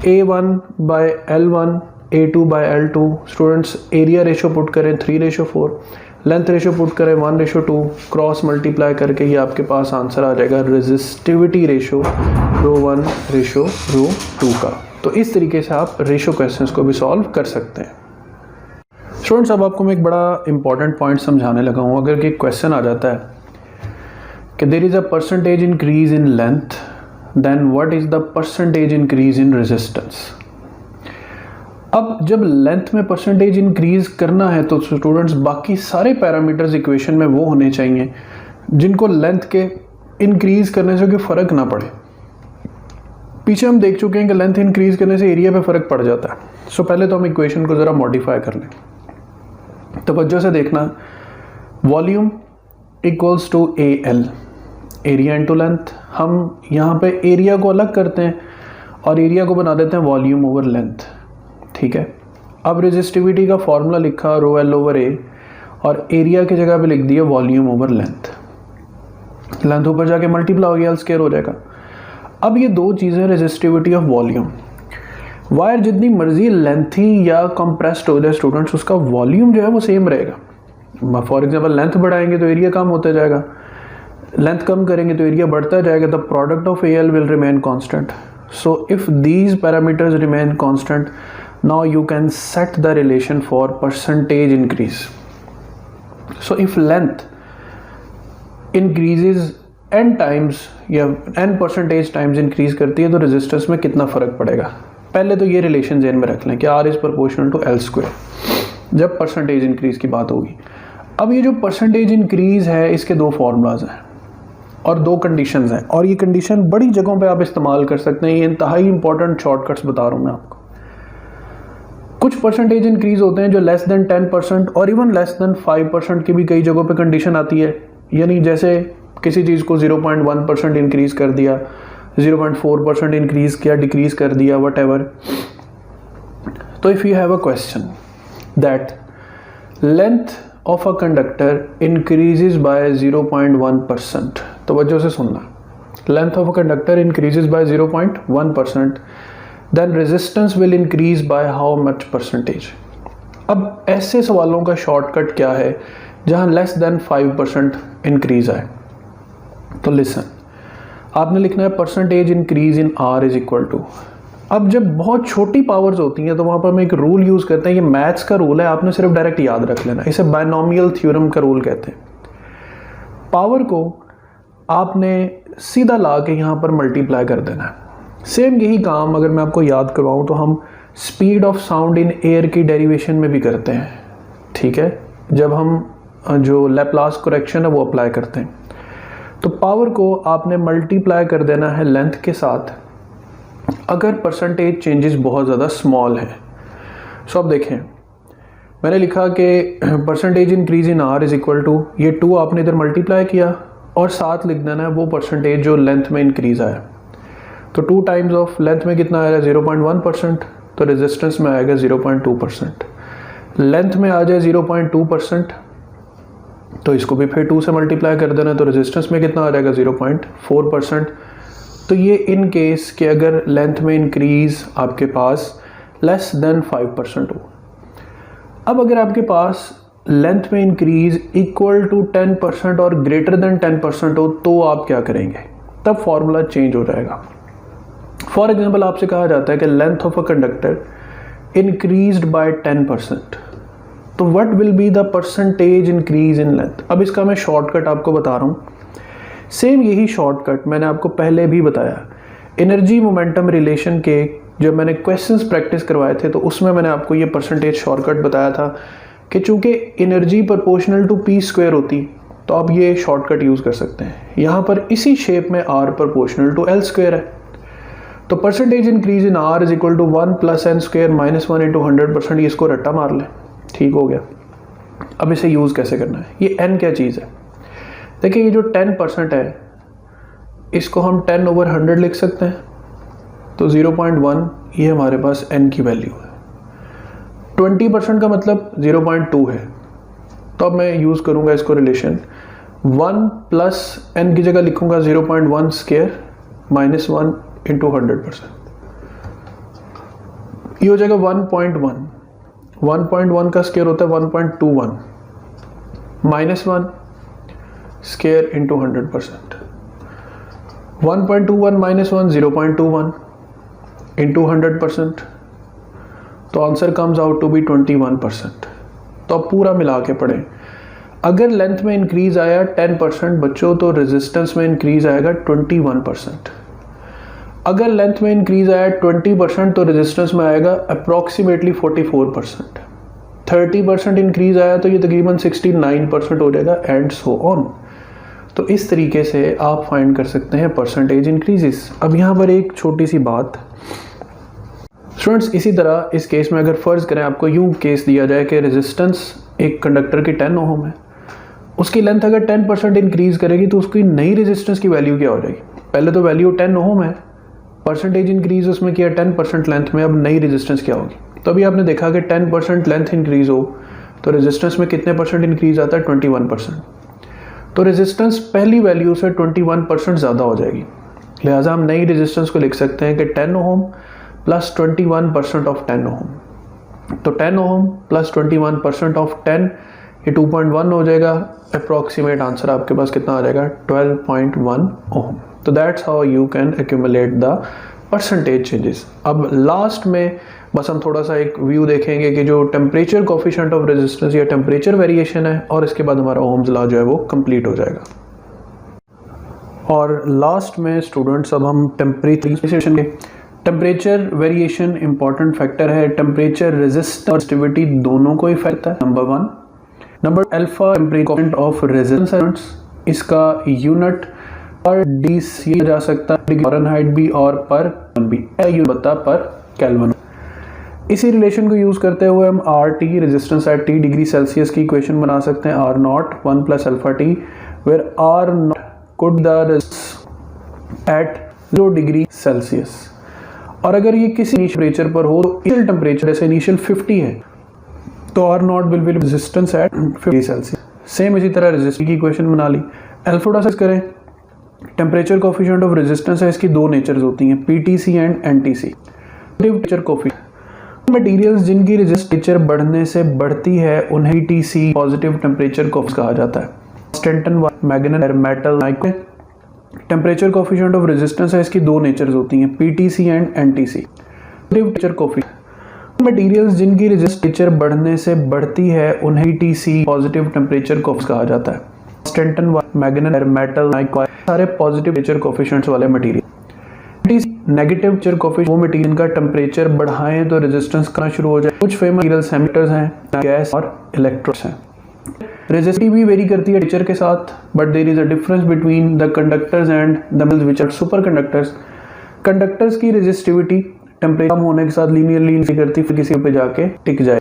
A1/L1, A2/L2। Students area ratio put करें 3:4, लेंथ रेशो पुट करें 1:2, क्रॉस मल्टीप्लाई करके ही आपके पास आंसर आ जाएगा रेजिस्टिविटी रेशो ρ1:ρ2 का। तो इस तरीके से आप रेशो क्वेश्चंस को भी सॉल्व कर सकते हैं। स्टूडेंट्स अब आपको मैं एक बड़ा इंपॉर्टेंट पॉइंट समझाने लगा हूँ। अगर एक क्वेश्चन आ जाता है कि there is a percentage increase in length, then what is the percentage increase in resistance. अब जब लेंथ में परसेंटेज इंक्रीज करना है तो स्टूडेंट्स बाकी सारे पैरामीटर्स इक्वेशन में वो होने चाहिए जिनको लेंथ के इंक्रीज करने से कोई फ़र्क ना पड़े। पीछे हम देख चुके हैं कि लेंथ इंक्रीज करने से एरिया पे फ़र्क पड़ जाता है। सो पहले तो हम इक्वेशन को ज़रा मॉडिफाई कर लें। तवज्जो से देखना, volume equals to AL, area into length. हम यहाँ पे एरिया को अलग करते हैं और एरिया को बना देते हैं वॉल्यूम ओवर लेंथ, ठीक है। अब रेजिस्टिविटी का फॉर्मूला लिखा ρL/A और एरिया की जगह पे लिख दिया वॉल्यूम ओवर लेंथ। लेंथ ऊपर जाके मल्टीप्लाई हो गया, L स्क्वायर हो जाएगा। अब ये 2 चीज़ें रेजिस्टिविटी ऑफ वॉल्यूम। वायर जितनी मर्जी लेंथी या कंप्रेस्ड हो जाए स्टूडेंट्स, उसका वॉल्यूम जो है वो सेम रहेगा। फॉर एग्जांपल लेंथ बढ़ाएंगे तो एरिया कम होता जाएगा, लेंथ कम करेंगे तो एरिया बढ़ता जाएगा। The product of AL will remain constant. So if these parameters remain constant, now you can set the relation for percentage increase. So if length increases n times या n percentage times increase करती है तो resistance में कितना फ़र्क पड़ेगा। पहले तो ये रिलेशन ज़हन में रख लें कि R is proportional to L square जब परसेंटेज इंक्रीज की बात होगी। अब ये जो परसेंटेज इंक्रीज है इसके 2 फार्मूलाज हैं और 2 कंडीशंस हैं, और ये कंडीशन बड़ी जगहों पे आप इस्तेमाल कर सकते हैं। ये इंतहाई इंपॉर्टेंट शॉर्टकट्स बता रहा हूँ मैं आपको। कुछ परसेंटेज इंक्रीज होते हैं जो लेस देन 10% और इवन लेस देन 5% की भी कई जगहों पे कंडीशन आती है। यानी जैसे किसी चीज़ को 0.1% इंक्रीज कर दिया, 0.4% इंक्रीज किया, डिक्रीज कर दिया, वट एवर। तो if you have a question that length of a conductor increases by 0.1%, तो वजह से सुनना, length of a conductor increases by 0.1%, then resistance will increase by how much percentage. अब ऐसे सवालों का शॉर्टकट क्या है जहां लेस देन 5% इंक्रीज आए। तो लिसन, आपने लिखना है percentage increase in R is equal to. अब जब बहुत छोटी पावर्स होती हैं तो वहाँ पर हम एक रूल यूज़ करते हैं, ये मैथ्स का रूल है, आपने सिर्फ डायरेक्ट याद रख लेना। इसे बायनॉमियल थ्योरम का रूल कहते हैं। पावर को आपने सीधा ला के यहाँ पर मल्टीप्लाई कर देना है। सेम यही काम अगर मैं आपको याद करवाऊँ तो हम speed of sound in air की डेरिवेशन में भी करते हैं, ठीक है, जब हम जो लैप्लास करेक्शन है वो अप्लाई करते हैं। तो पावर को आपने मल्टीप्लाई कर देना है लेंथ के साथ अगर परसेंटेज चेंजेस बहुत ज़्यादा स्मॉल है। सो अब देखें, मैंने लिखा कि percentage increase in R is equal to, ये 2 आपने इधर मल्टीप्लाई किया और साथ लिख देना है वो परसेंटेज जो लेंथ में इंक्रीज आया। तो 2 टाइम्स ऑफ लेंथ में कितना आएगा 0.1%, तो रेजिस्टेंस में आएगा 0.2%। लेंथ में आ जाए 0.2%, तो इसको भी फिर 2 से मल्टीप्लाई कर देना, तो रेजिस्टेंस में कितना आ जाएगा 0.4%। तो ये इन केस कि अगर लेंथ में इंक्रीज आपके पास लेस देन 5% हो। अब अगर आपके पास लेंथ में इंक्रीज इक्वल टू 10% और ग्रेटर देन 10% हो तो आप क्या करेंगे, तब फॉर्मूला चेंज हो जाएगा। फॉर एग्जाम्पल आपसे कहा जाता है कि length of a conductor increased by 10%, तो what will be the percentage increase in length. अब इसका मैं शॉर्टकट आपको बता रहा हूँ। सेम यही शॉर्टकट मैंने आपको पहले भी बताया एनर्जी मोमेंटम रिलेशन के जब मैंने क्वेश्चंस प्रैक्टिस करवाए थे तो उसमें मैंने आपको ये परसेंटेज शॉर्टकट बताया था कि चूंकि energy proportional to P square होती तो आप ये शॉर्टकट यूज़ कर सकते हैं। यहाँ पर इसी शेप में R proportional to L square है, तो percentage increase in R is equal to 1 plus N square minus 1 into 100%। ये इसको रट्टा मार लें, ठीक हो गया। अब इसे यूज़ कैसे करना है, ये n क्या चीज़ है। देखिए ये जो 10% है इसको हम 10 ओवर 100 लिख सकते हैं, तो 0.1 ये हमारे पास n की वैल्यू है। 20% का मतलब 0.2 है, तो अब मैं यूज़ करूँगा इसको रिलेशन 1 प्लस n की जगह लिखूँगा 0.1 स्क्वायर माइनस 1 इंटू 100%। ये हो जाएगा 1.1। 1.1 का स्क्वायर होता है 1.21 minus 1 square into 100%। 1.21 minus 1 0.21 into 100%, तो answer comes out to be 21%। तो अब पूरा मिला के पढ़ें। अगर लेंथ में इंक्रीज आया 10% बच्चों, तो रेजिस्टेंस में इंक्रीज आएगा 21%। अगर लेंथ में इंक्रीज आया 20% तो रेजिस्टेंस में आएगा अप्रॉक्सीमेटली 44%। 30% इंक्रीज आया तो ये तकरीबन 69% हो जाएगा, एंड सो ऑन। तो इस तरीके से आप फाइंड कर सकते हैं परसेंटेज इंक्रीजेस। अब यहाँ पर एक छोटी सी बात स्टूडेंट्स, इसी तरह इस केस में अगर फ़र्ज़ करें आपको यूँ केस दिया जाए कि रेजिस्टेंस एक कंडक्टर की 10 ओम है, उसकी लेंथ अगर 10% इंक्रीज़ करेगी तो उसकी नई रेजिस्टेंस की वैल्यू क्या हो जाएगी। पहले तो वैल्यू 10 ओम है, परसेंटेज इंक्रीज उसमें किया 10% लेंथ में, अब नई रेजिस्टेंस क्या होगी। तो अभी आपने देखा कि 10% लेंथ इंक्रीज हो तो रेजिस्टेंस में कितने परसेंट इंक्रीज आता है, 21%। तो रेजिस्टेंस पहली वैल्यू से 21% ज़्यादा हो जाएगी, लिहाजा हम नई रेजिस्टेंस को लिख सकते हैं कि 10 ओम प्लस 21% ऑफ 10 ओम। तो 10 ओम प्लस 21% ऑफ 10 ये 2.1 हो जाएगा। अप्रॉक्सीमेट आंसर आपके पास कितना आ जाएगा, 12.1 ओम। तो that's how you can accumulate the percentage changes. अब लास्ट में बस हम थोड़ा सा एक व्यू देखेंगे कि जो टेम्परेचर कोफिशिएंट ऑफ रेजिस्टेंस या टेम्परेचर वेरिएशन है, और इसके बाद हमारा ओम्स लॉ जो है वो कंप्लीट हो जाएगा। और लास्ट में स्टूडेंट्स अब हम टेम्परेचर वेरिएशन इंपॉर्टेंट फैक्टर है। टेम्परेचर रेजिस्टिविटी दोनों को इफेक्ट है। Number 1 number alpha temperature of resistance, इसका यूनिट पर डी जा सकता है, फ़ारेनहाइट भी और पर भी, यूनिट बता पर केल्विन। इसी रिलेशन को यूज करते हुए हम R T resistance at T degree Celsius की इक्वेशन बना सकते हैं। R naught 1 plus alpha T, where R naught could the at 0 degree Celsius. और अगर ये किसी टेम्परेचर पर हो तो इनिशियल टेम्परेचर जैसे इनिशियल 50 है तो R naught will be resistance at 50 Celsius. Same इसी तरह रेजिस्टेंस की इक्वेशन बना ली। अल्फा करें, टेम्परेचर कोफिशिएंट ऑफ रेजिस्टेंस है, इसकी दो नेचर्स होती हैं, PTC and NTC. Temperature coefficient materials जिनकी रेजिस्टेंस बढ़ने से बढ़ती है उन्हें पीटीसी पॉजिटिव टेम्परेचर कोफिशिएंट कहा जाता है। स्टेंटन magnet metal nichrome. Temperature coefficient of resistance है, इसकी दो नेचर्स होती हैं, PTC and NTC. Temperature coefficient materials जिनकी रेजिस्टेंस बढ़ने से बढ़ती है उन्हें पीटीसी पॉजिटिव टेम्परेचर कोफिशिएंट कहा जाता है। स्टेंटन मैग्नेट मेटल नाइक्रोम सारे पॉजिटिव टेम्परेचर कोफिशिएंट्स वाले मटेरियल। नेगेटिव टेम्परेचर कोफिशिएंट वो मटेरियल का टेम्परेचर बढ़ाएं तो रेजिस्टेंस करना शुरू हो जाए। कुछ फेमस मटेरियल सेमीटर्स हैं, गैस और इलेक्ट्रोड्स हैं। रेजिस्टिविटी भी वेरी करती है टेम्परेचर के साथ, but there is a difference between the conductors and the metals which are superconductors. Conductors की रेजिस्टिविटी टेम्परेचर कम होने के साथ लीनियरली नहीं करती, फिर किसी पे जाके टिक जाए।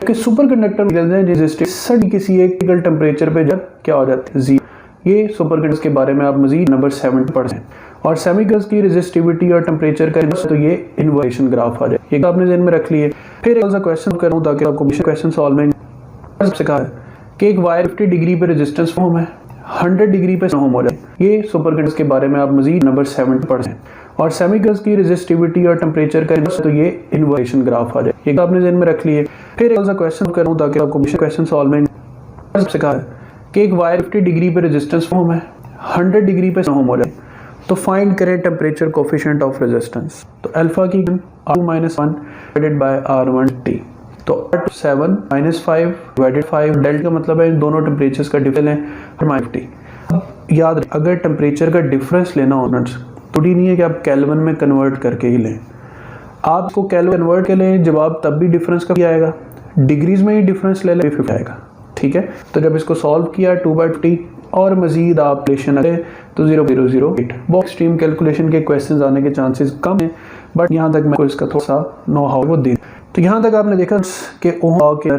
कि सुपर कंडक्टर मटेरियल्स हैं रेजिस्टिविटी किसी एक टेम्परेचर पे जब क्या हो जाती है, जीरो। ये सुपर कंडक्टर्स के बारे में आप मजीद नंबर 7 पढ़ें। और सेमीकंडक्टर्स की रेजिस्टिविटी और टेम्परेचर का तो ये इन्वर्शन ग्राफ आ जाए, ये आपने ध्यान में रख लिए। फिर एक क्वेश्चन करूँ ताकि आपको क्वेश्चन सॉल्व में सबसे कहा है कि एक वायर 50 डिग्री पे रेजिस्टेंस ओम है, 100 डिग्री पे ओम हो जाए। ये सुपर कंडक्टर्स के बारे में आप मजीद नंबर 7 पढ़ें। और सेमीकंडक्टर्स की रेजिस्टिविटी और टेम्परेचर का तो ये इन्वर्शन ग्राफ आ जाए, ये आपने ध्यान में रख लिए। फिर एक क्वेश्चन करूँ ताकि आपको क्वेश्चन सॉल्व में सबसे कहा है कि एक वायर 50 डिग्री पे रेजिस्टेंस ओम है, 100 डिग्री पे ओम हो जाए, तो फाइंड करें टेम्परेचर कोफिशिएंट ऑफ रेजिस्टेंस। तो अल्फा की R2 - 1 divided by R1 T, तो 7 - 5 डिवाइडेड 5, डेल्टा का मतलब है इन दोनों टेम्परेचर्स का डिफरेंस है -50। याद अगर टेम्परेचर का डिफरेंस लेना हो थोड़ी नहीं है कि आप केल्विन में कन्वर्ट करके ही लें। आपको केल्विन कन्वर्ट के लें, जवाब तब भी डिफरेंस कब आएगा, डिग्रीज में ही डिफरेंस ले लें 50 आएगा। ठीक है, तो जब इसको सॉल्व किया 2/50 और मजीद आप लेशन करें तो 0.008। बहुत एक्सट्रीम कैलकुलेशन के क्वेश्चंस आने के चांसेस कम हैं, बट यहाँ तक मैं इसका थोड़ा सा नो हाउ वो दे। तो यहाँ तक आपने देखा कि ओम लॉ के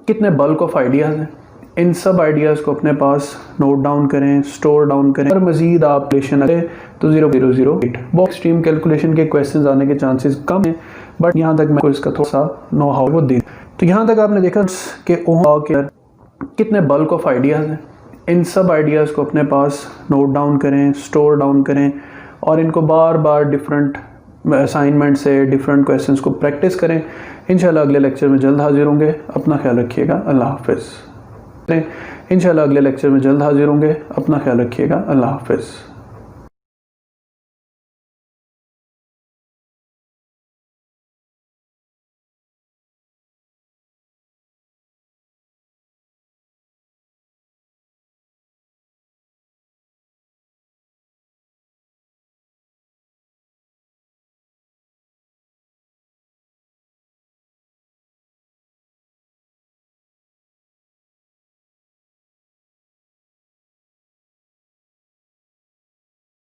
कितने बल्क ऑफ आइडियाज़ हैं। इन सब आइडियाज़ को अपने पास नोट डाउन करें, स्टोर डाउन करें और मजीद आप लेशन करें तो 0.008। बहुत एक्सट्रीम कैलकुलेशन के क्वेश्चंस आने के चांसेस कम हैं, बट यहाँ तक मैं इसका थोड़ा सा नो हाउ वो दे। तो यहाँ तक आपने देखा कि ओम लॉ के कितने बल्क ऑफ आइडियाज़ हैं। इन सब आइडियाज़ को अपने पास नोट डाउन करें, स्टोर डाउन करें और इनको बार बार डिफरेंट असाइनमेंट से डिफरेंट क्वेश्चंस को प्रैक्टिस करें। इंशाल्लाह अगले लेक्चर में जल्द हाजिर होंगे। अपना ख्याल रखिएगा, अल्लाह हाफिज़। इंशाल्लाह अगले लेक्चर में जल्द हाजिर होंगे। अपना ख्याल रखिएगा, अल्लाह हाफिज़।